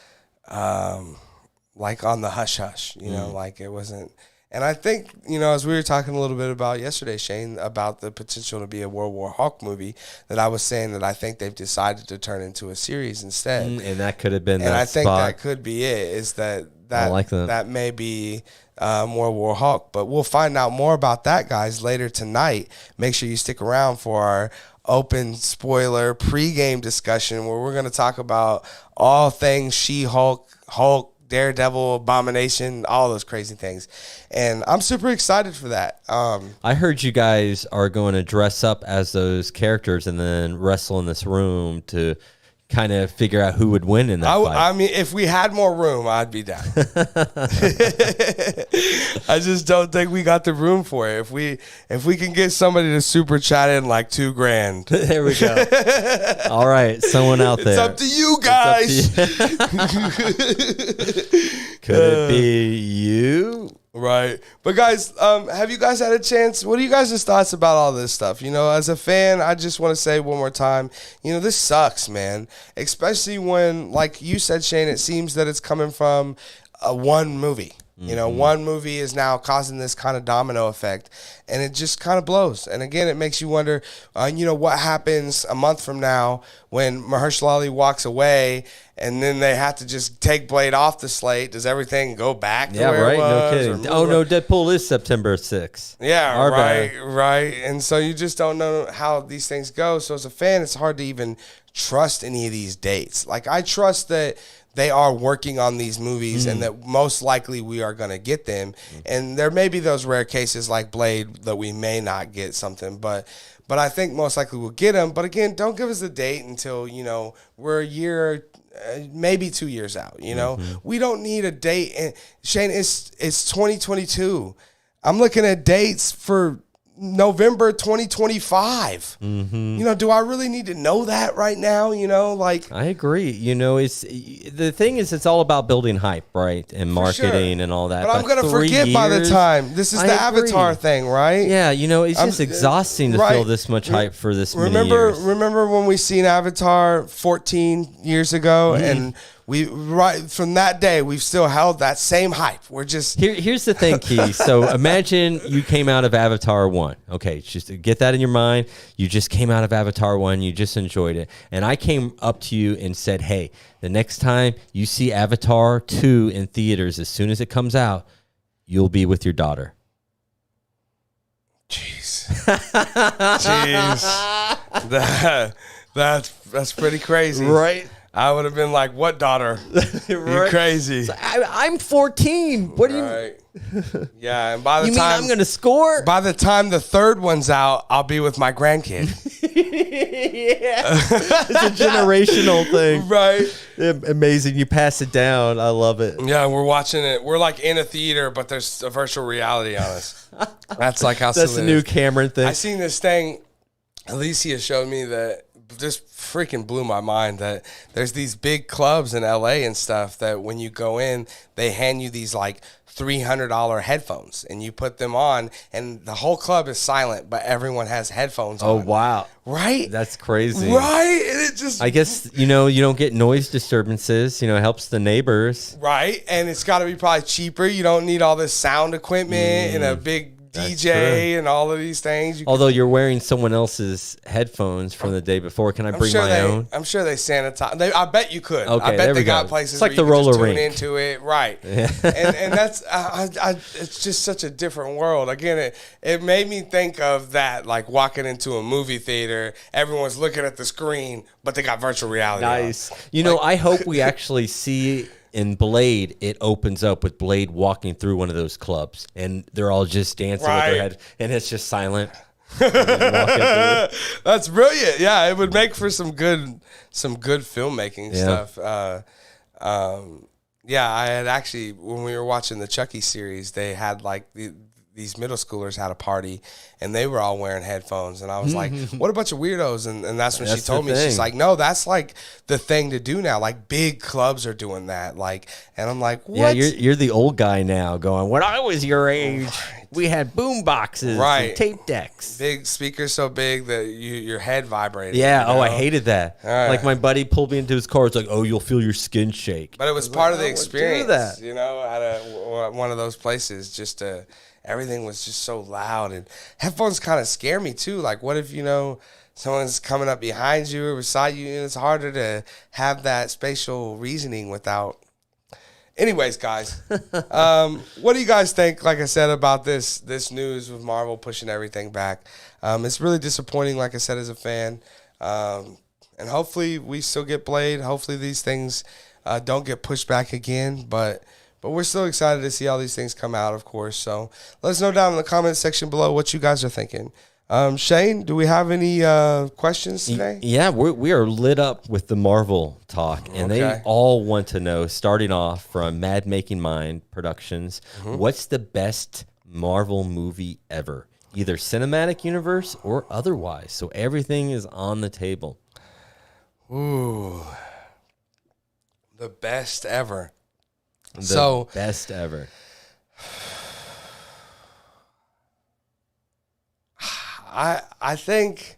A: on the hush hush, you know, like it wasn't. And I think, as we were talking a little bit about yesterday, Shane, about the potential to be a World War Hulk movie, that I was saying that I think they've decided to turn into a series instead.
B: And that could have been
A: and
B: that
A: I think
B: spot.
A: that could be it, is that
B: I like that.
A: that may be World War Hulk. But we'll find out more about that, guys, later tonight. Make sure you stick around for our open spoiler pregame discussion where we're going to talk about all things She-Hulk, Hulk, Daredevil, Abomination, all those crazy things. And I'm super excited for that.
B: I heard you guys are going to dress up as those characters and then wrestle in this room to kind of figure out who would win in that fight.
A: I mean, if we had more room, I'd be down. I just don't think we got the room for it. If we can get somebody to super chat in like $2,000.
B: There we go. All right, someone out there.
A: It's up to you guys.
B: Could it be you?
A: Right. But guys, have you guys had a chance? What are you guys' thoughts about all this stuff? As a fan, I just want to say one more time, this sucks, man. Especially when, like you said, Shane, it seems that it's coming from one movie. One movie is now causing this kind of domino effect, and it just kind of blows. And again, it makes you wonder, what happens a month from now when Mahershala Ali walks away, and then they have to just take Blade off the slate. Does everything go back to where it was?
B: No kidding. Oh, no, Deadpool is September 6th.
A: Yeah, right. And so you just don't know how these things go. So as a fan, it's hard to even trust any of these dates. Like, I trust that they are working on these movies and that most likely we are going to get them. And there may be those rare cases like Blade that we may not get something, but I think most likely we'll get them. But again, don't give us a date until, we're a year, maybe 2 years out, We don't need a date. And Shane, it's 2022. I'm looking at dates for November 2025. Do I really need to know that right now?
B: I agree. It's the thing is, it's all about building hype, right, and marketing and all that.
A: But I'm gonna forget by the time. This is the Avatar thing, right?
B: Yeah, it's just exhausting to feel this much hype for this many years.
A: Remember when we seen Avatar 14 years ago, and from that day, we've still held that same hype. We're just
B: here's the thing, Key. So imagine you came out of Avatar 1. Okay, just get that in your mind. You just came out of Avatar 1. You just enjoyed it. And I came up to you and said, hey, the next time you see Avatar 2 in theaters, as soon as it comes out, you'll be with your daughter.
A: Jeez. That's pretty crazy.
B: Right?
A: I would have been like, what daughter? You're crazy.
B: So I'm 14. What do you...
A: Yeah, and by the time...
B: You mean I'm going to score?
A: By the time the third one's out, I'll be with my grandkid.
B: Yeah. It's a generational thing.
A: Right.
B: Amazing. You pass it down. I love it.
A: Yeah, we're watching it. We're like in a theater, but there's a virtual reality on us. That's like how
B: That's the new Cameron thing.
A: I seen this thing. Alicia showed me that just freaking blew my mind, that there's these big clubs in LA and stuff that when you go in, they hand you these like $300 headphones and you put them on and the whole club is silent, but everyone has headphones on.
B: Oh, wow.
A: Right?
B: That's crazy.
A: Right? And it just...
B: I guess, you don't get noise disturbances. It helps the neighbors.
A: Right? And it's got to be probably cheaper. You don't need all this sound equipment and a big DJ and all of these things.
B: Although you're wearing someone else's headphones from the day before. Can I bring my own?
A: I'm sure they sanitize. I bet you could.
B: Okay,
A: I bet they got places
B: it's like
A: where
B: the
A: you
B: roller
A: can just
B: rink.
A: tune into it. Right. and that's, it's just such a different world. Again, it made me think of that, like walking into a movie theater, everyone's looking at the screen, but they got virtual reality.
B: Nice. I hope we actually see... In Blade, it opens up with Blade walking through one of those clubs, and they're all just dancing with their head, and it's just silent.
A: That's brilliant. Yeah, it would make for some good filmmaking stuff. Yeah, I had actually, when we were watching the Chucky series, they had like these middle schoolers had a party and they were all wearing headphones. And I was like, what a bunch of weirdos. And that's when she told me, she's like, no, that's like the thing to do now. Like big clubs are doing that. Like, and I'm like, what?
B: Yeah, you're the old guy now going, when I was your age. We had boom boxes,
A: Right.
B: and tape decks.
A: Big speakers so big that your head vibrated.
B: Yeah.
A: you know?
B: Oh, I hated that. Like my buddy pulled me into his car. It's like, oh, you'll feel your skin shake.
A: But it was part of the
B: I would do
A: experience,
B: that.
A: at one of those places. Just everything was just so loud, and headphones kind of scare me too. Like, what if someone's coming up behind you or beside you, and it's harder to have that spatial reasoning without. Anyways, guys, what do you guys think? Like I said about this news with Marvel pushing everything back, it's really disappointing. Like I said, as a fan, and hopefully we still get Blade. Hopefully these things don't get pushed back again. But we're still excited to see all these things come out, of course. So let us know down in the comment section below what you guys are thinking. Shane, do we have any questions today?
B: Yeah, we are lit up with the Marvel talk, and they all want to know, starting off from Mad Making Mind Productions, what's the best Marvel movie ever? Either cinematic universe or otherwise. So everything is on the table.
A: Ooh, the best ever.
B: The best ever.
A: I think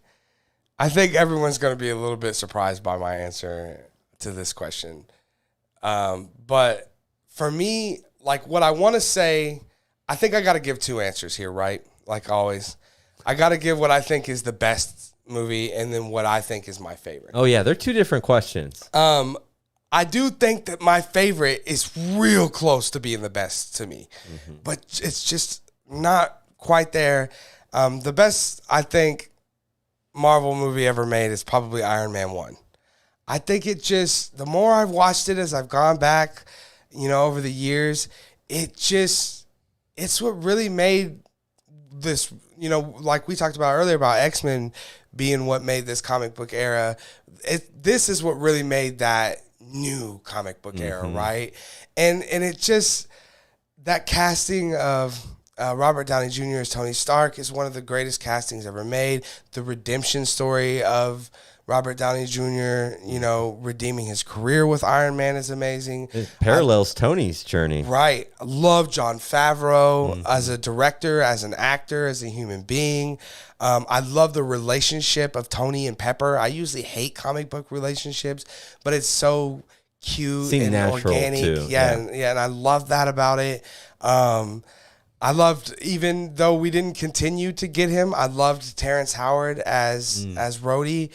A: everyone's going to be a little bit surprised by my answer to this question. But for me, like what I want to say, I think I got to give two answers here, right? Like always. I got to give what I think is the best movie and then what I think is my favorite.
B: Oh, yeah. They're two different questions.
A: I do think that my favorite is real close to being the best to me. But it's just not quite there. The best, I think, Marvel movie ever made is probably Iron Man 1. I think the more I've watched it as I've gone back, over the years, it's what really made this, like we talked about earlier about X-Men being what made this comic book era. This is what really made that new comic book era, right? And it just, that casting of Robert Downey Jr. as Tony Stark is one of the greatest castings ever made. The redemption story of Robert Downey Jr., redeeming his career with Iron Man is amazing.
B: It parallels Tony's journey.
A: Right. I love Jon Favreau as a director, as an actor, as a human being. I love the relationship of Tony and Pepper. I usually hate comic book relationships, but it's so cute and organic.
B: Too.
A: Yeah, and I love that about it. I loved, even though we didn't continue to get him, I loved Terrence Howard as Rhodey.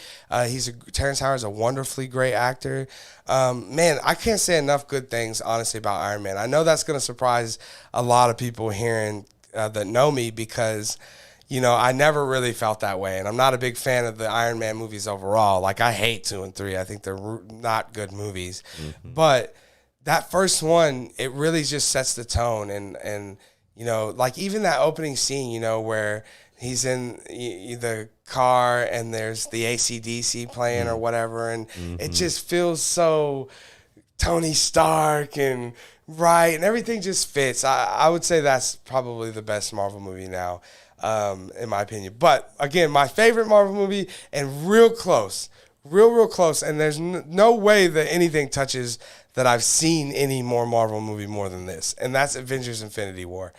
A: Terrence Howard's a wonderfully great actor. Man, I can't say enough good things, honestly, about Iron Man. I know that's going to surprise a lot of people hearing that know me because, I never really felt that way. And I'm not a big fan of the Iron Man movies overall. Like, I hate 2 and 3. I think they're not good movies. But that first one, it really just sets the tone and like even that opening scene, where he's in the car and there's the AC/DC playing or whatever. And it just feels so Tony Stark and right. And everything just fits. I would say that's probably the best Marvel movie now, in my opinion. But again, my favorite Marvel movie and real close. And there's no way that anything touches that I've seen any more Marvel movie more than this. And that's Avengers Infinity War.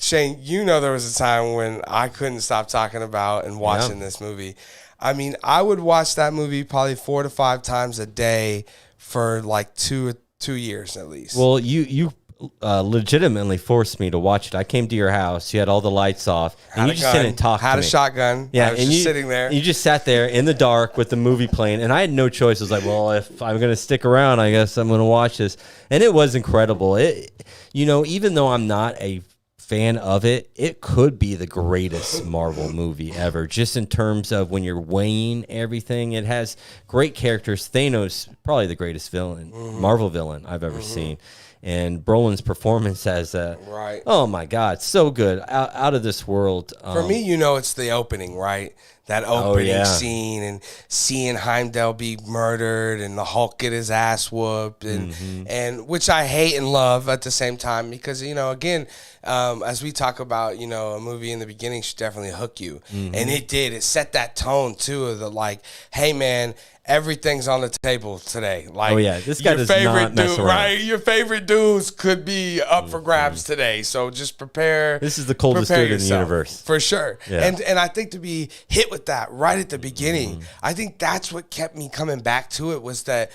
A: Shane, there was a time when I couldn't stop talking about and watching this movie. I mean, I would watch that movie probably 4 to 5 times a day for like 2 years at least.
B: Well, you legitimately forced me to watch it. I came to your house. You had all the lights off, and you just didn't talk to me.
A: Had a shotgun.
B: Yeah,
A: I was just sitting there.
B: You just sat there in the dark with the movie playing, and I had no choice. I was like, well, if I'm going to stick around, I guess I'm going to watch this. And it was incredible. Even though I'm not a fan of it, it could be the greatest Marvel movie ever, just in terms of when you're weighing everything. It has great characters. Thanos, probably the greatest Marvel villain I've ever seen. And Brolin's performance as
A: right.
B: Oh my God, so good, out of this world.
A: For me, it's the opening, right? that opening
B: yeah.
A: scene and seeing Heimdall be murdered and the Hulk get his ass whooped and which I hate and love at the same time because, you know, again, as we talk about, you know, a movie in the beginning should definitely hook you. And it did. It set that tone too of the like, hey man, everything's on the table today. Like,
B: this guy does not mess around.
A: Right? Your favorite dudes could be up for grabs today. So just prepare.
B: This is the coldest dude in the universe.
A: For sure.
B: Yeah.
A: And I think to be hit with that right at the beginning, I think that's what kept me coming back to it was that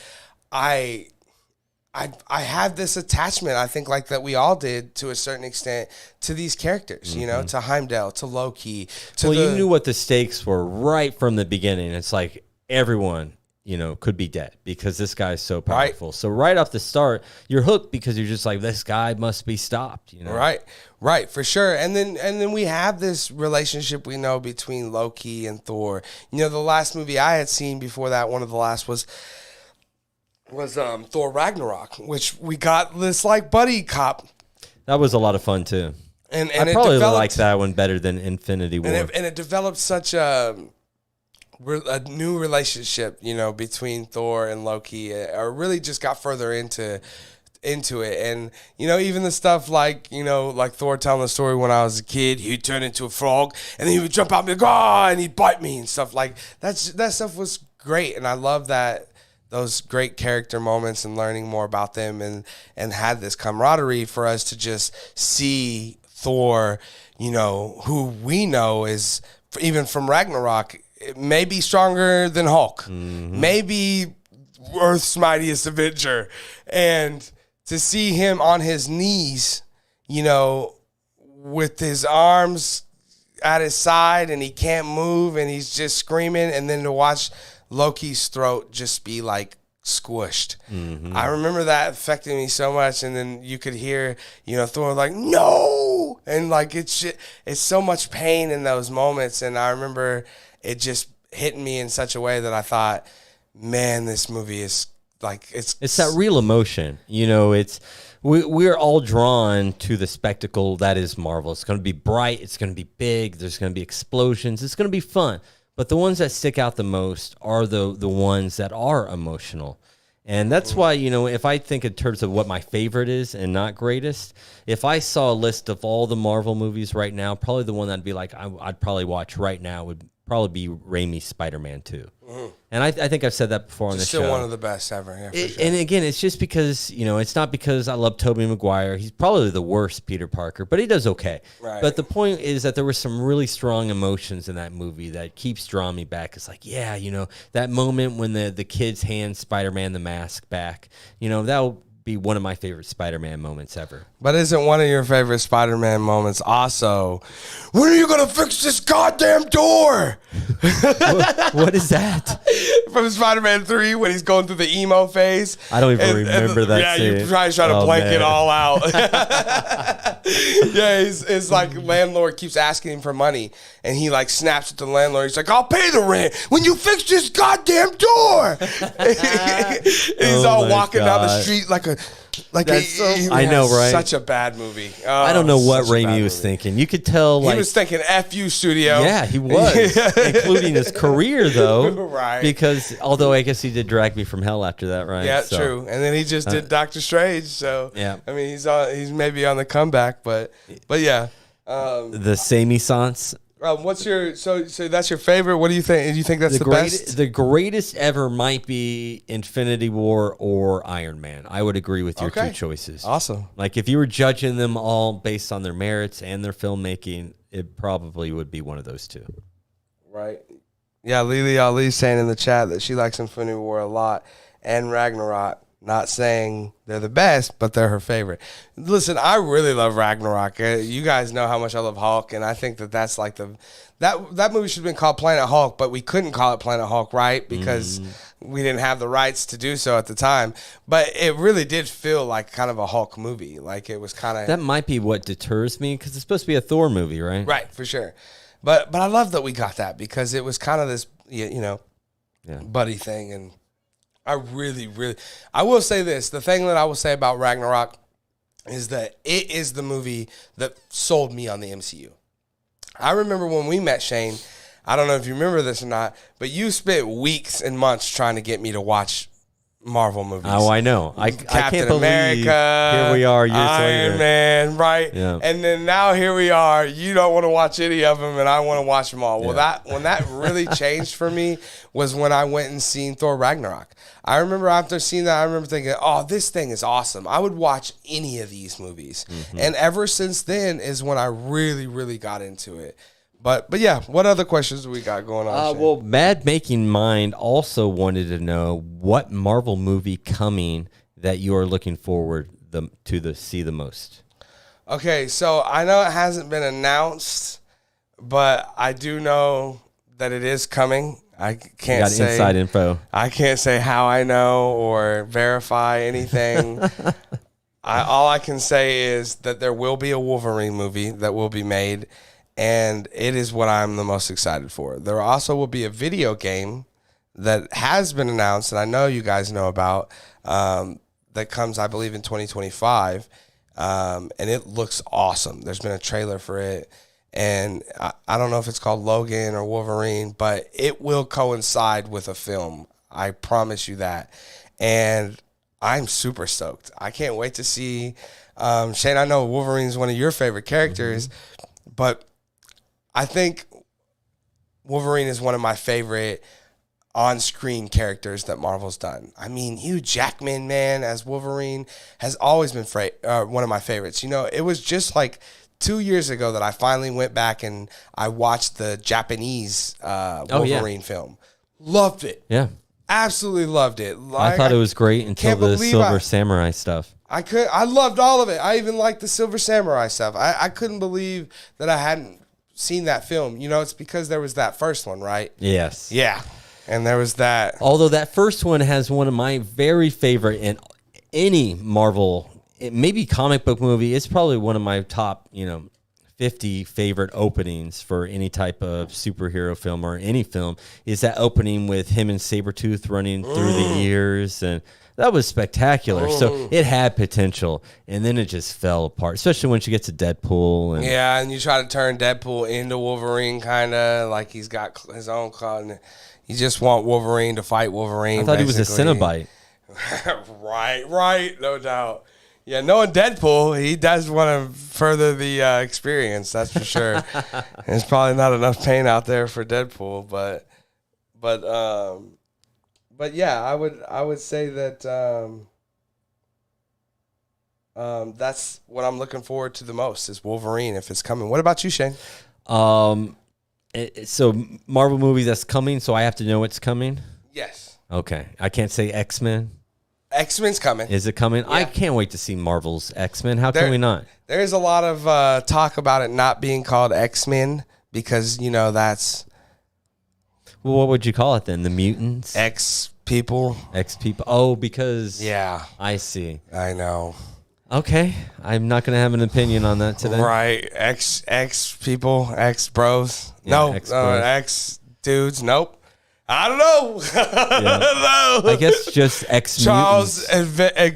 A: I have this attachment, I think, like that we all did to a certain extent to these characters, you know, to Heimdall, to Loki.
B: You knew what the stakes were right from the beginning. It's like everyone, you know, could be dead because this guy's so powerful. Right. So right off the start, you're hooked because you're just like, this guy must be stopped, you know?
A: Right, for sure. And then we have this relationship we know between Loki and Thor. You know, the last movie I had seen before that, one of the last was Thor Ragnarok, which we got this like buddy cop.
B: That was a lot of fun too.
A: And
B: I probably like that one better than Infinity War.
A: And it developed such a new relationship, you know, between Thor and Loki, or really just got further into it. And, you know, even the stuff like, you know, like Thor telling the story when I was a kid, he'd turn into a frog and then he would jump out and be like, oh, and he'd bite me and stuff like that stuff was great. And I love that. Those great character moments and learning more about them and had this camaraderie for us to just see Thor, you know, who we know is, even from Ragnarok, maybe stronger than Hulk, maybe Earth's mightiest Avenger. And to see him on his knees, you know, with his arms at his side and he can't move and he's just screaming, and then to watch Loki's throat just be like squished. I remember that affecting me so much. And then you could hear, you know, Thor like, no, and like it's so much pain in those moments. And I remember it just hitting me in such a way that I thought, man, this movie is like it's
B: that real emotion. You know, we're all drawn to the spectacle that is Marvel. It's going to be bright. It's going to be big. There's going to be explosions. It's going to be fun. But the ones that stick out the most are the ones that are emotional. And that's why, you know, if I think in terms of what my favorite is and not greatest, if I saw a list of all the Marvel movies right now, probably the one that'd be like I'd probably watch right now would probably be Raimi's Spider-Man 2. And I think I've said that before on the show.
A: Still one of the best ever. Yeah, for sure.
B: And again, it's just because, you know, it's not because I love Tobey Maguire. He's probably the worst Peter Parker, but he does okay.
A: Right.
B: But the point is that there were some really strong emotions in that movie that keeps drawing me back. It's like, yeah, you know, that moment when the kids hand Spider-Man the mask back, you know, that'll be one of my favorite Spider-Man moments ever.
A: But isn't one of your favorite Spider-Man moments also, when are you going to fix this goddamn door?
B: What is that?
A: From Spider-Man 3 when he's going through the emo phase.
B: I don't even remember that
A: yeah,
B: scene.
A: you're trying to blank it all out. Yeah, it's like landlord keeps asking him for money, and he like snaps at the landlord. He's like, I'll pay the rent when you fix this goddamn door. He's all walking down the street like a...
B: I know, right?
A: Such a bad movie. Oh,
B: I don't know what Raimi was thinking. You could tell, like,
A: he was thinking "F you, studio."
B: Yeah, he was, including his career, though.
A: Right.
B: Because although I guess he did Drag Me from Hell after that, right?
A: Yeah, so, true. And then he just did Doctor Strange. So
B: yeah,
A: I mean, he's maybe on the comeback, but yeah.
B: The samey sans.
A: What's your so that's your favorite? What do you think? Do you think that's the best?
B: The greatest ever might be Infinity War or Iron Man. I would agree with your two choices.
A: Awesome.
B: Like if you were judging them all based on their merits and their filmmaking, it probably would be one of those two.
A: Right. Yeah, Lily Ali's saying in the chat that she likes Infinity War a lot and Ragnarok. Not saying they're the best, but they're her favorite. Listen, I really love Ragnarok. You guys know how much I love Hulk, and I think that's like that movie should have been called Planet Hulk, but we couldn't call it Planet Hulk, right? Because we didn't have the rights to do so at the time. But it really did feel like kind of a Hulk movie. Like it was kind of...
B: That might be what deters me, because it's supposed to be a Thor movie, right?
A: Right, for sure. But I love that we got that, because it was kind of this, buddy thing, and... I will say this. The thing that I will say about Ragnarok is that it is the movie that sold me on the MCU. I remember when we met Shane, I don't know if you remember this or not, but you spent weeks and months trying to get me to watch Marvel movies.
B: Oh, I know. I can't believe here we are years later.
A: Iron Man, right?
B: Yeah.
A: And then now here we are. You don't want to watch any of them, and I want to watch them all. Well, when that really changed for me was when I went and seen Thor Ragnarok. I remember after seeing that, I remember thinking, oh, this thing is awesome. I would watch any of these movies. Mm-hmm. And ever since then is when I really, really got into it. But yeah, what other questions do we got going on?
B: Well, Mad Making Mind also wanted to know what Marvel movie coming that you are looking forward to see the most.
A: Okay, so I know it hasn't been announced, but I do know that it is coming. I can't say
B: inside info.
A: I can't say how I know or verify anything. All I can say is that there will be a Wolverine movie that will be made. And it is what I'm the most excited for. There also will be a video game that has been announced, and I know you guys know about, that comes, I believe, in 2025. And it looks awesome. There's been a trailer for it. And I don't know if it's called Logan or Wolverine, but it will coincide with a film. I promise you that. And I'm super stoked. I can't wait to see. Shane, I know Wolverine is one of your favorite characters, but I think Wolverine is one of my favorite on-screen characters that Marvel's done. I mean, Hugh Jackman, man, as Wolverine has always been one of my favorites. You know, it was just like 2 years ago that I finally went back and I watched the Japanese Wolverine film. Loved it.
B: Yeah.
A: Absolutely loved it.
B: I thought it was great until the Silver Samurai stuff.
A: I loved all of it. I even liked the Silver Samurai stuff. I couldn't believe that I hadn't seen that film. You know, it's because there was that first one, right?
B: Yes.
A: Yeah. And there was that.
B: Although that first one has one of my very favorite in any Marvel, maybe comic book movie. It's probably one of my top, 50 favorite openings for any type of superhero film or any film is that opening with him and Sabretooth running through the years. And that was spectacular. So it had potential, and then it just fell apart, especially when she gets to Deadpool.
A: And you try to turn Deadpool into Wolverine, kind of like he's got his own claw. And you just want Wolverine to fight Wolverine.
B: I thought he was a Cenobite.
A: Right, no doubt. Yeah, knowing Deadpool, he does want to further the experience, that's for sure. There's probably not enough pain out there for Deadpool, but yeah, I would say that that's what I'm looking forward to the most is Wolverine if it's coming. What about you, Shane?
B: So Marvel movie that's coming, so I have to know it's coming?
A: Yes.
B: Okay. I can't say X-Men.
A: X-Men's coming.
B: Is it coming? Yeah. I can't wait to see Marvel's X-Men. How can we not?
A: There's a lot of talk about it not being called X-Men because, that's...
B: Well, what would you call it then? The mutants?
A: X-people.
B: X-people. Oh, because...
A: Yeah.
B: I see.
A: I know.
B: Okay. I'm not going to have an opinion on that today.
A: Right. X-people. X-bros.
B: Yeah,
A: no. X-dudes. Nope. I don't know.
B: Yeah.
A: No.
B: I guess just X-mutants.
A: Charles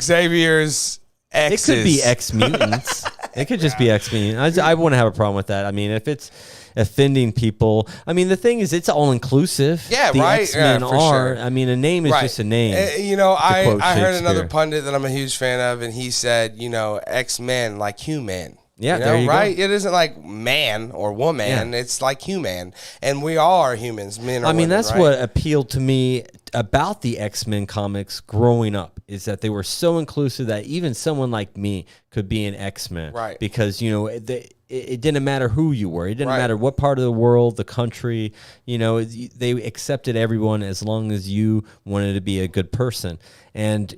A: Xavier's X's.
B: It could be X-mutants. It could just be X-mutants. I wouldn't have a problem with that. I mean, if it's offending people. I mean, the thing is, it's all inclusive.
A: Yeah,
B: the
A: right.
B: X-Men
A: are.
B: Sure. I mean, a name is just a name.
A: I heard another pundit that I'm a huge fan of, and he said, X-Men like human.
B: Yeah, there you
A: right?
B: go.
A: It isn't like man or woman. Yeah. It's like human. And we all are humans, men or women,
B: that's
A: right?
B: what appealed to me about the X-Men comics growing up, is that they were so inclusive that even someone like me could be an X-Men.
A: Right.
B: Because, it didn't matter who you were. It didn't matter what part of the world, the country, they accepted everyone as long as you wanted to be a good person. And,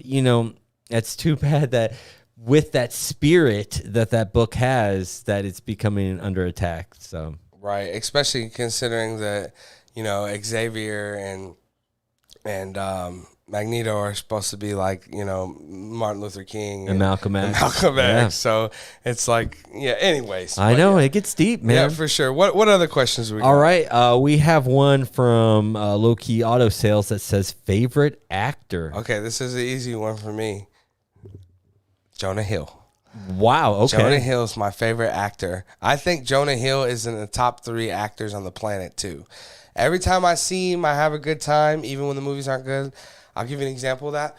B: it's too bad that with that spirit that book has, that it's becoming under attack. So
A: right, especially considering that Xavier and Magneto are supposed to be like Martin Luther King
B: and Malcolm X.
A: Yeah. So it's like Anyways,
B: I know it gets deep, man.
A: Yeah, for sure. What other questions we got?
B: All right, we have one from Low Key Auto Sales that says favorite actor.
A: Okay, this is an easy one for me. Jonah Hill.
B: Wow, okay.
A: Jonah Hill is my favorite actor. I think Jonah Hill is in the top 3 actors on the planet, too. Every time I see him, I have a good time, even when the movies aren't good. I'll give you an example of that.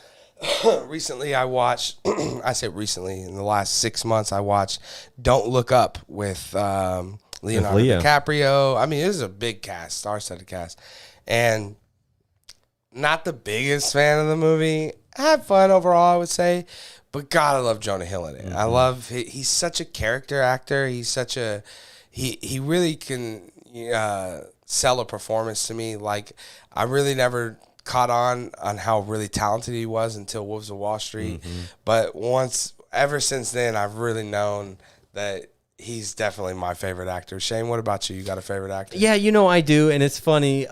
A: Recently, I watched, I say recently, in the last 6 months, I watched Don't Look Up with Leonardo DiCaprio. I mean, it was a big cast, star-studded cast. And not the biggest fan of the movie. I had fun overall, I would say. But God, I love Jonah Hill in it. I love, he's such a character actor. He's such a, he really can sell a performance to me. Like, I really never caught on how really talented he was until Wolves of Wall Street. But ever since then, I've really known that he's definitely my favorite actor. Shane, what about you? You got a favorite actor?
B: Yeah, I do, and it's funny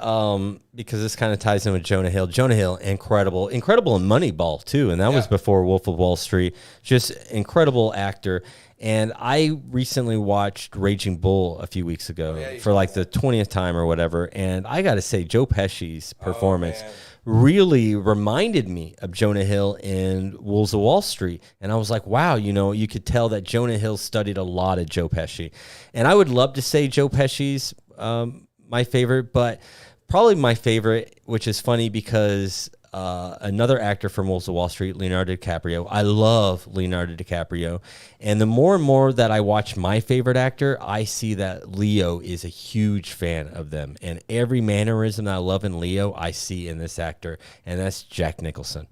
B: because this kind of ties in with Jonah Hill. Jonah Hill, incredible in Moneyball too, and that was before Wolf of Wall Street. Just incredible actor. And I recently watched Raging Bull a few weeks ago for like the 20th time or whatever, and I got to say, Joe Pesci's performance really reminded me of Jonah Hill in Wolves of Wall Street. And I was like, wow, you could tell that Jonah Hill studied a lot of Joe Pesci. And I would love to say Joe Pesci's my favorite, but probably my favorite, which is funny because another actor from Wolves of Wall Street, Leonardo DiCaprio. I love Leonardo DiCaprio. And the more and more that I watch my favorite actor, I see that Leo is a huge fan of them. And every mannerism that I love in Leo, I see in this actor. And that's Jack Nicholson.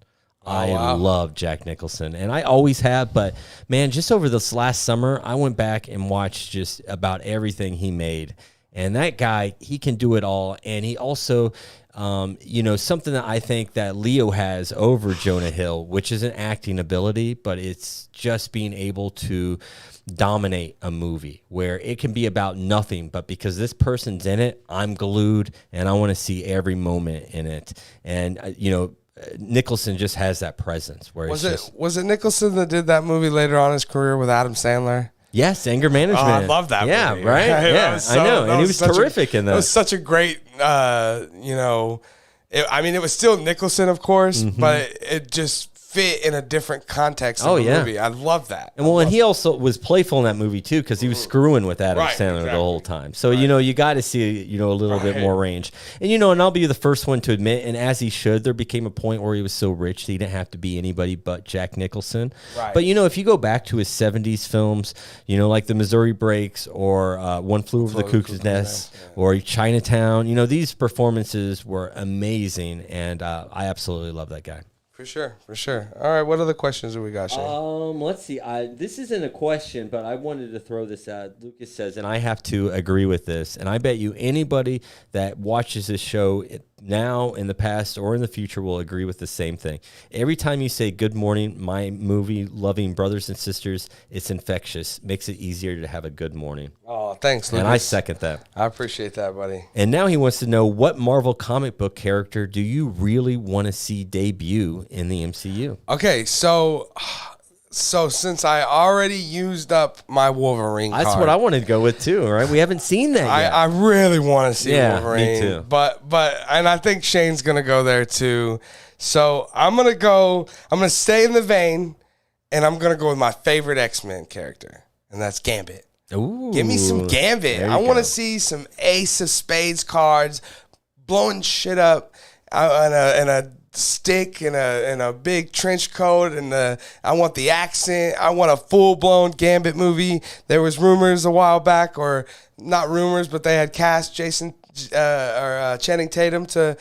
B: I love Jack Nicholson, and I always have. But, man, just over this last summer, I went back and watched just about everything he made. And that guy, he can do it all. And he also, something that I think that Leo has over Jonah Hill, which is an acting ability, but it's just being able to dominate a movie where it can be about nothing, but because this person's in it, I'm glued and I want to see every moment in it. And, Nicholson just has that presence. Where was
A: it Nicholson that did that movie later on in his career with Adam Sandler?
B: Yes, Anger Management.
A: Oh, I love that movie.
B: Yeah, right? Yeah, I know. And he was terrific in that.
A: It was such a great, it was still Nicholson, of course, but it just fit in a different context of the movie. I love that.
B: And he also was playful in that movie too, because he was screwing with Adam Sandler the whole time. So you got to see a little bit more range. And and I'll be the first one to admit, and as he should, there became a point where he was so rich that he didn't have to be anybody but Jack Nicholson. Right. But if you go back to his 70s films, like The Missouri Breaks or One Flew Over the Cuckoo's Nest or Chinatown, these performances were amazing, and I absolutely love that guy.
A: For sure. All right, what other questions do we got, Shane?
B: Let's see. This isn't a question, but I wanted to throw this out. Lucas says, and I have to agree with this, and I bet you anybody that watches this show now, in the past, or in the future will agree with the same thing. Every time you say good morning, my movie-loving brothers and sisters, it's infectious. Makes it easier to have a good morning.
A: Oh, thanks, Lucas.
B: And I second that.
A: I appreciate that, buddy.
B: And now he wants to know, what Marvel comic book character do you really want to see debut in the MCU?
A: Okay, so since I already used up my Wolverine
B: That's
A: card,
B: what I wanted to go with too, right? We haven't seen that yet.
A: I really want to see Wolverine.
B: Me too.
A: But and I think Shane's gonna go there too. So I'm gonna stay in the vein, and I'm gonna go with my favorite X-Men character, and that's Gambit.
B: Ooh,
A: give me some Gambit. I want to see some Ace of Spades cards blowing shit up and a stick and a big trench coat, and I want the accent. I want a full-blown Gambit movie. There was rumors a while back, or not rumors, but they had cast Channing Tatum to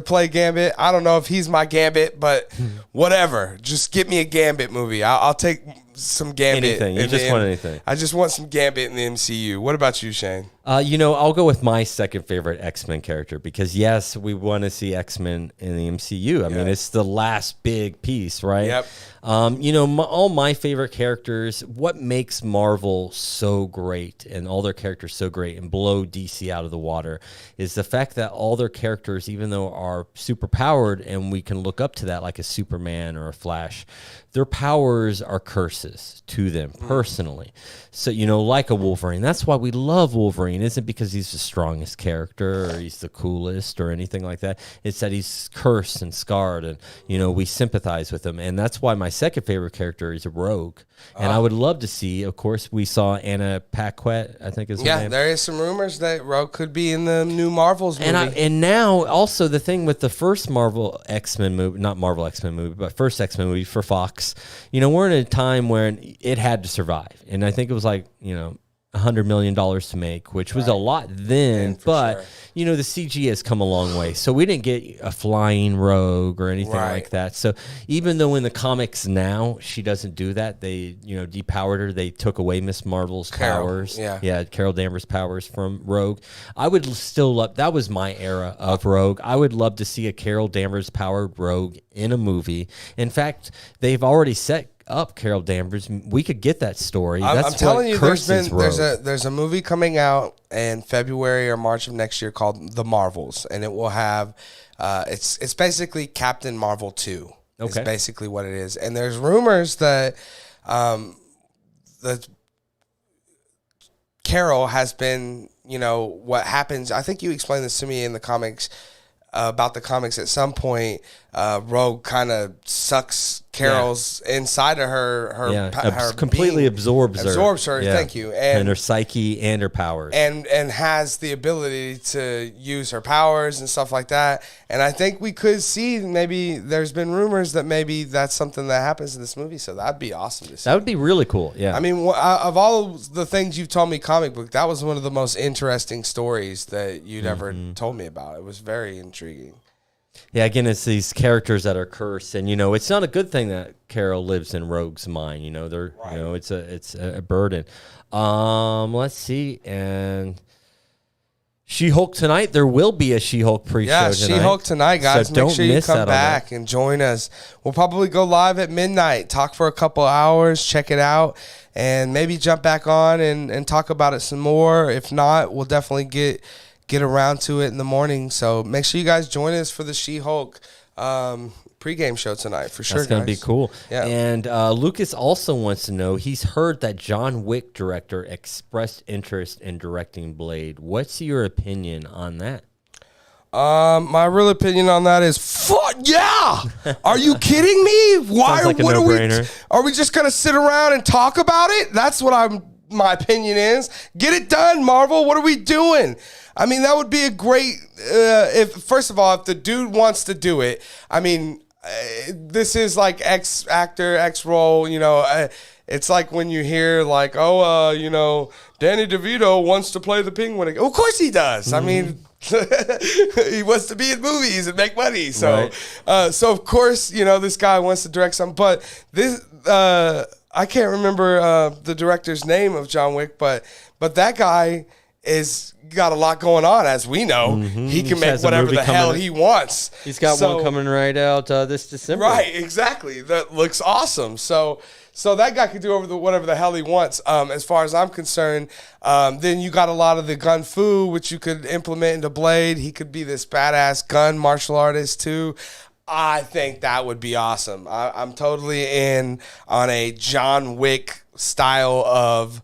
A: play Gambit. I don't know if he's my Gambit, but whatever. Just get me a Gambit movie. I'll take some Gambit.
B: Anything. You just want anything.
A: I just want some Gambit in the MCU. What about you, Shane?
B: I'll go with my second favorite X-Men character, because yes, we want to see X-Men in the MCU. I mean, it's the last big piece, right?
A: Yep.
B: All my favorite characters, what makes Marvel so great and all their characters so great and blow DC out of the water is the fact that all their characters, even though are super powered and we can look up to that like a Superman or a Flash, their powers are curses. resources to them personally. So, like a Wolverine. That's why we love Wolverine. It isn't because he's the strongest character or he's the coolest or anything like that. It's that he's cursed and scarred, and, we sympathize with him. And that's why my second favorite character is a Rogue. And I would love to see, of course, we saw Anna Paquette, I think is her name.
A: Yeah, there is some rumors that Rogue could be in the new Marvels movie.
B: And now, also, the thing with the first Marvel X-Men movie, not Marvel X-Men movie, but first X-Men movie for Fox, we're in a time where it had to survive. And I think it was like, $100 million to make, which was a lot then, but
A: sure.
B: The CG has come a long way. So we didn't get a flying Rogue or anything like that. So even though in the comics now she doesn't do that, they depowered her. They took away Miss Marvel's powers. Yeah, Carol Danvers' powers from Rogue. I would still love, that was my era of Rogue. I would love to see a Carol Danvers powered Rogue in a movie. In fact, they've already set up Carol Danvers. We could get that story.
A: I'm telling you, there's a movie coming out in February or March of next year called The Marvels, and it will have it's basically Captain Marvel 2. Okay. Is basically what it is. And there's rumors that that Carol has been, what happens, I think you explained this to me in the comics, about the comics. At some point, Rogue kind of sucks Carol's inside of her
B: completely absorbs her.
A: Yeah. Thank you,
B: and her psyche and her powers,
A: and has the ability to use her powers and stuff like that. And I think we could see, maybe there's been rumors that maybe that's something that happens in this movie. So that'd be awesome to see.
B: That would be really cool. Yeah,
A: I mean, of all the things you've told me comic book, that was one of the most interesting stories that you'd ever told me about. It was very intriguing.
B: Yeah, again, it's these characters that are cursed, and it's not a good thing that Carol lives in Rogue's mind. They're it's a burden. Let's see, and She-Hulk tonight. There will be a She-Hulk pre-show tonight. Yeah,
A: She-Hulk tonight, guys. So make sure you come back and join us. We'll probably go live at midnight, talk for a couple hours, check it out, and maybe jump back on and talk about it some more. If not, we'll definitely get around to it in the morning. So make sure you guys join us for the She-Hulk pregame show tonight for sure.
B: That's going to be cool.
A: Yeah.
B: And Lucas also wants to know, he's heard that John Wick director expressed interest in directing Blade. What's your opinion on that?
A: My real opinion on that is, fuck yeah! Are you kidding me? Why?
B: Sounds like a no-brainer.
A: Are we just gonna sit around and talk about it? That's what my opinion is. Get it done, Marvel. What are we doing? I mean, that would be a great, first of all, if the dude wants to do it, I mean, this is like X actor, X role, it's like when you hear like, Danny DeVito wants to play the Penguin again. Of course he does. I mean, he wants to be in movies and make money. So, so of course, this guy wants to direct something, but this, I can't remember the director's name of John Wick, but that guy is got a lot going on, as we know. He can make whatever the hell he wants.
B: He's got one coming right out this December.
A: Right, exactly. That looks awesome. So that guy could do whatever the hell he wants. As far as I'm concerned, then you got a lot of the gun fu, which you could implement into Blade. He could be this badass gun martial artist too. I think that would be awesome. I'm totally in on a John Wick style of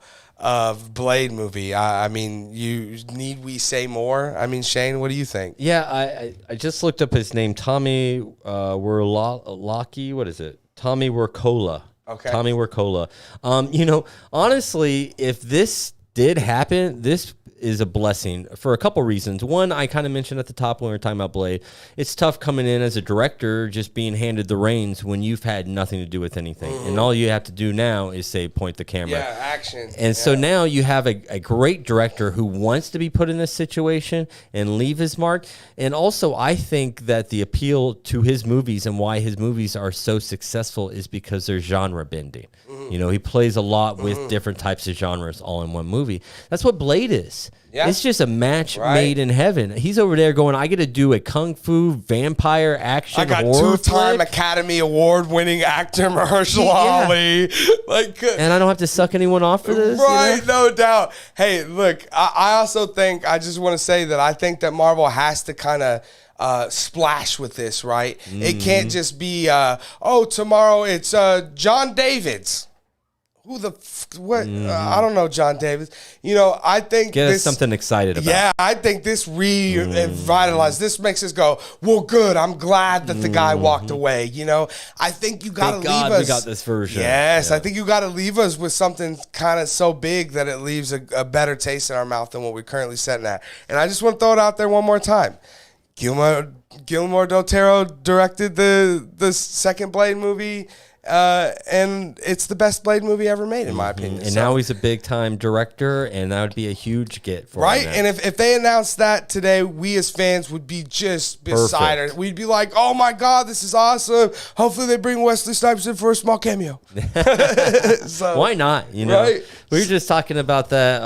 A: Blade movie. I mean, need we say more? I mean, Shane, what do you think?
B: Yeah, I just looked up his name, Tommy Werlocki. What is it? Tommy Wirkola.
A: Okay.
B: Tommy Wirkola. Honestly, if this did happen, this is a blessing for a couple reasons. One, I kind of mentioned at the top when we were talking about Blade. It's tough coming in as a director, just being handed the reins when you've had nothing to do with anything. And all you have to do now is say, point the camera.
A: Yeah, action.
B: And so now you have a great director who wants to be put in this situation and leave his mark. And also, I think that the appeal to his movies and why his movies are so successful is because they're genre bending. He plays a lot with different types of genres all in one movie. That's what Blade is. Yeah. It's just a match made in heaven. He's over there going, I get to do a kung fu vampire action horror. I got
A: two-time Academy Award-winning actor Mahershala Ali.
B: And I don't have to suck anyone off for this.
A: Right, no doubt. Hey, look, I also think, I just want to say that I think that Marvel has to kind of splash with this, right? It can't just be, tomorrow it's John David's. what? I don't know, John Davis. You know, I think
B: Get us
A: this
B: something excited about.
A: Yeah, I think this revitalized. This makes us go, well, good. I'm glad that the guy walked away. You know, I think you got to leave us.
B: We got this version.
A: Yes, I think you got to leave us with something kind of so big that it leaves a better taste in our mouth than what we're currently sitting at. And I just want to throw it out there one more time. Guillermo del Toro directed the second Blade movie. And it's the best Blade movie ever made, in my opinion.
B: And now he's a big-time director, and that would be a huge get for him.
A: Right, and if they announced that today, we as fans would be just beside it. We'd be like, oh my God, this is awesome. Hopefully they bring Wesley Snipes in for a small cameo. So,
B: why not? You know,
A: right?
B: We were just talking about that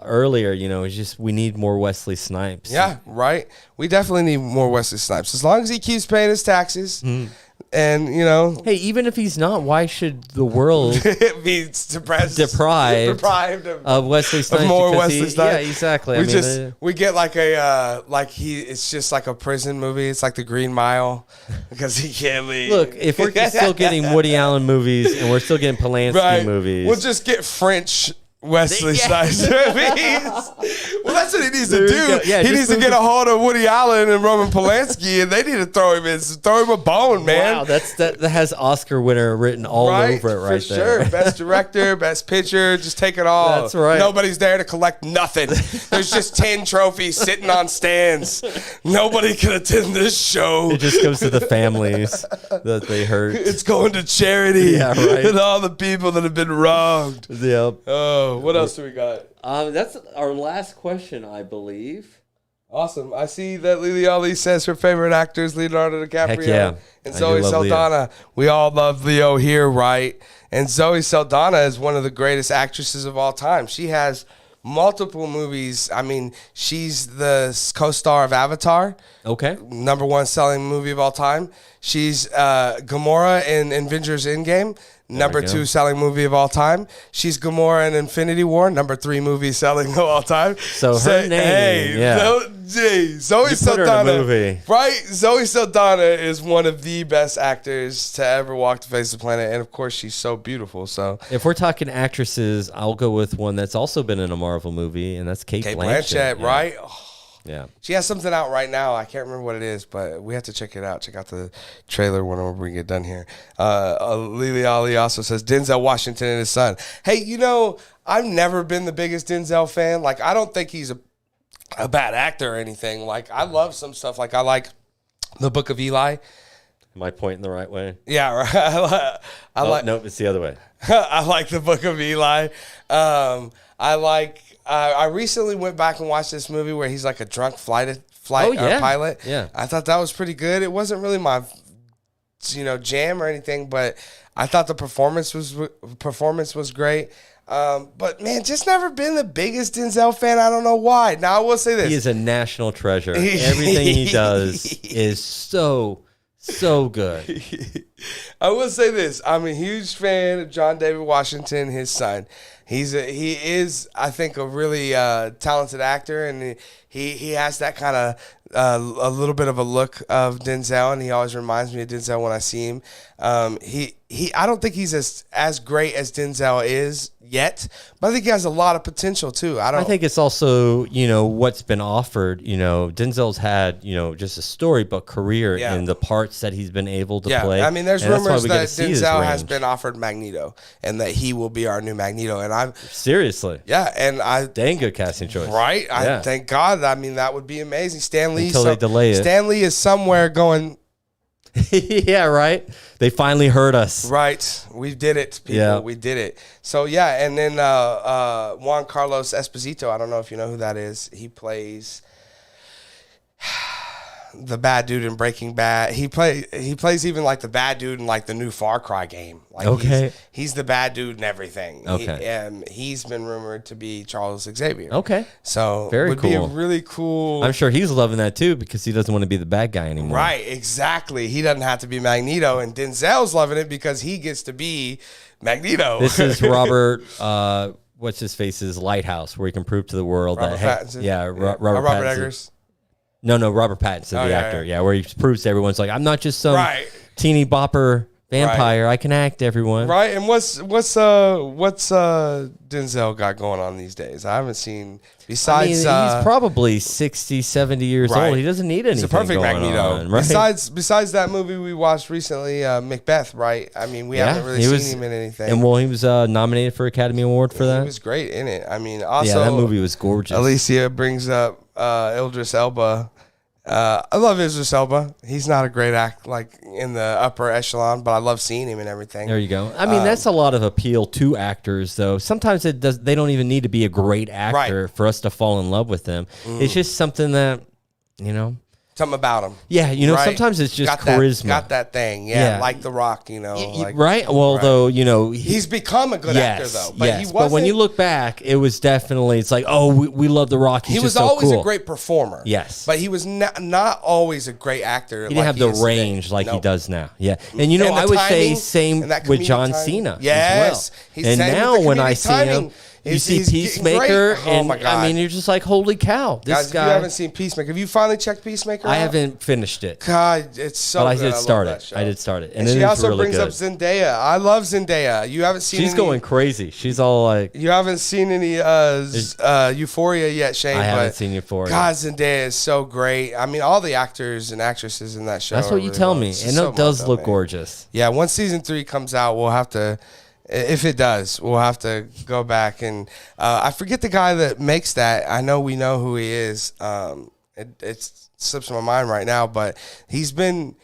B: earlier. You know, it's just we need more Wesley Snipes.
A: Yeah, right. We definitely need more Wesley Snipes. As long as he keeps paying his taxes. And, you know.
B: Hey, even if he's not, why should the world
A: be deprived
B: of Wesley Snipes?
A: Of more Wesley Snipes.
B: Yeah, exactly.
A: We get like it's just like a prison movie. It's like The Green Mile because he can't leave.
B: Look, if we're still getting Woody Allen movies and we're still getting Polanski movies.
A: We'll just get French Wesley Snipes movies. Well, that's what he needs to do. Yeah, he needs to get a hold of Woody Allen and Roman Polanski, and they need to throw him a bone, man.
B: Wow, that has Oscar winner written all over it right
A: for
B: there.
A: Sure, best director, best picture, just take it all.
B: That's right.
A: Nobody's there to collect nothing. There's just 10 trophies sitting on stands. Nobody can attend this show.
B: It just goes to the families that they hurt.
A: It's going to charity.
B: Yeah, right.
A: And all the people that have been wronged.
B: Yep.
A: Oh, what else do we got?
B: That's our last question, I believe.
A: Awesome. I see that Lily Ali says her favorite actor is Leonardo DiCaprio.
B: Heck yeah.
A: And Zoe Saldana. We all love Leo here, right? And Zoe Saldana is one of the greatest actresses of all time. She has multiple movies. I mean, she's the co-star of Avatar.
B: Okay.
A: #1 selling movie of all time. She's Gamora in Avengers Endgame. #2 selling movie of all time. She's Gamora in Infinity War. #3 movie selling of all time.
B: So her name,
A: Zoe Saldana, right? Zoe Saldana is one of the best actors to ever walk the face of the planet, and of course, she's so beautiful. So,
B: if we're talking actresses, I'll go with one that's also been in a Marvel movie, and that's Kate Blanchett,
A: right?
B: Yeah.
A: She has something out right now. I can't remember what it is, but we have to check it out. Check out the trailer whenever we get done here. Lily Ali also says Denzel Washington and his son. Hey, you know, I've never been the biggest Denzel fan. Like, I don't think he's a bad actor or anything. Like, I love some stuff. Like, I like The Book of Eli.
B: Am I pointing the right way?
A: Yeah, right.
B: Nope, it's the other way.
A: I like The Book of Eli. I recently went back and watched this movie where he's like a drunk flight pilot.
B: Yeah,
A: I thought that was pretty good. It wasn't really my, jam or anything, but I thought the performance was great. But man, just never been the biggest Denzel fan. I don't know why. Now I will say this:
B: he is a national treasure. Everything he does is so good.
A: I will say this: I'm a huge fan of John David Washington, his son. He is, I think, a really talented actor, and he has that kind of a little bit of a look of Denzel, and he always reminds me of Denzel when I see him. I don't think he's as great as Denzel is yet, but I think he has a lot of potential too. I
B: think it's also, what's been offered. Denzel's had, just a storybook career in the parts that he's been able to play.
A: I mean, there's rumors that Denzel has been offered Magneto and that he will be our new Magneto. And
B: seriously.
A: Yeah, and
B: dang good casting choice.
A: Right? I thank God. I mean, that would be amazing. Stan Lee is somewhere going.
B: Yeah, right. They finally heard us.
A: Right. We did it, people. Yeah. We did it. So, yeah, and then Juan Carlos Esposito, I don't know if you know who that is. He plays the bad dude in Breaking Bad. He plays even like the bad dude in like the new Far Cry game. Like he's the bad dude and everything.
B: Okay.
A: He's been rumored to be Charles Xavier.
B: Okay.
A: So
B: very
A: would
B: cool.
A: Be a really cool.
B: I'm sure he's loving that too because he doesn't want to be the bad guy anymore.
A: Right, exactly. He doesn't have to be Magneto, and Denzel's loving it because he gets to be Magneto.
B: This is Robert what's his face's Lighthouse, where he can prove to the world
A: Robert
B: Pattinson.
A: Robert
B: Pattinson.
A: Eggers.
B: No, Robert Pattinson, the actor. Yeah, where he proves to everyone's like, I'm not just some teeny bopper Vampire. Right. I can act, everyone.
A: Right. And what's Denzel got going on these days? I haven't seen besides.
B: He's probably 60, 70 years old. He doesn't need anything.
A: He's a perfect
B: going
A: Magneto.
B: On, right?
A: Besides that movie we watched recently, Macbeth. Right. I mean, we haven't really seen him in anything.
B: And he was nominated for Academy Award for that.
A: He was great in it. I mean, also
B: that movie was gorgeous.
A: Alicia brings up Idris Elba. I love Idris Elba. He's not a great act like in the upper echelon, but I love seeing him and everything.
B: There you go. I mean, that's a lot of appeal to actors, though. Sometimes they don't even need to be a great actor for us to fall in love with them. It's just something that,
A: something about him.
B: Yeah, sometimes it's just charisma.
A: Got that thing. Yeah, like The Rock,
B: right? Well, though,
A: he's become a good actor, though. But
B: but when you look back, it was definitely, it's like, oh, we love The Rock.
A: He was always a great performer.
B: Yes.
A: But he was not always a great actor.
B: He didn't have the range like he does now. Yeah. And, I would say same with John Cena.
A: Yes.
B: As well. And now when I see him, you see Peacemaker, and my God. I mean, you're just like, holy cow, this
A: guys,
B: guy.
A: If you haven't seen Peacemaker, have you finally checked Peacemaker out?
B: I haven't finished it.
A: God, it's so good.
B: But I did start it. I did start it.
A: And she also brings up Zendaya. I love Zendaya. You haven't seen
B: She's going crazy. She's all like...
A: You haven't seen any Euphoria yet, Shane.
B: I haven't seen Euphoria.
A: God, Zendaya is so great. I mean, all the actors and actresses in that show.
B: That's what you tell me. And it does look gorgeous.
A: Yeah, once season 3 comes out, we'll have to... If it does, we'll have to go back and I forget the guy that makes that. I know we know who he is. It slips my mind right now, but he's been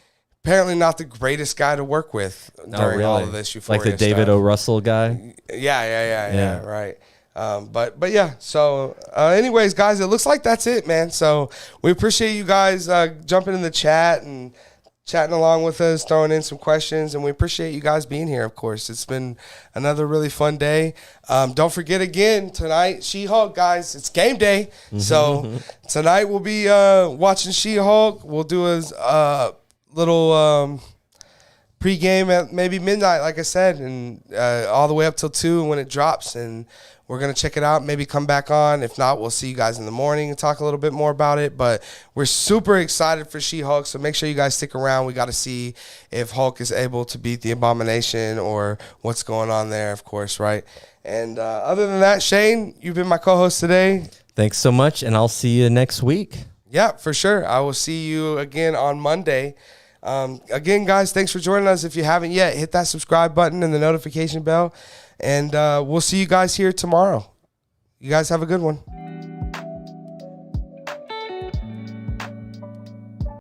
A: apparently not the greatest guy to work with during all of this Euphoria
B: like the David O. Russell guy.
A: Yeah, right. But yeah. So, anyways, guys, it looks like that's it, man. So we appreciate you guys jumping in the chat and chatting along with us, throwing in some questions, and we appreciate you guys being here, of course. It's been another really fun day. Don't forget, again, tonight, She-Hulk, guys. It's game day. So tonight we'll be watching She-Hulk. We'll do a little pregame at maybe midnight, like I said, and all the way up till 2 when it drops, and we're going to check it out, maybe come back on. If not, we'll see you guys in the morning and talk a little bit more about it. But we're super excited for She-Hulk, so make sure you guys stick around. We got to see if Hulk is able to beat the Abomination or what's going on there, of course, right? And other than that, Shane, you've been my co-host today.
B: Thanks so much, and I'll see you next week.
A: Yeah, for sure. I will see you again on Monday. Again, guys, thanks for joining us. If you haven't yet, hit that subscribe button and the notification bell. And we'll see you guys here tomorrow. You guys have a good one.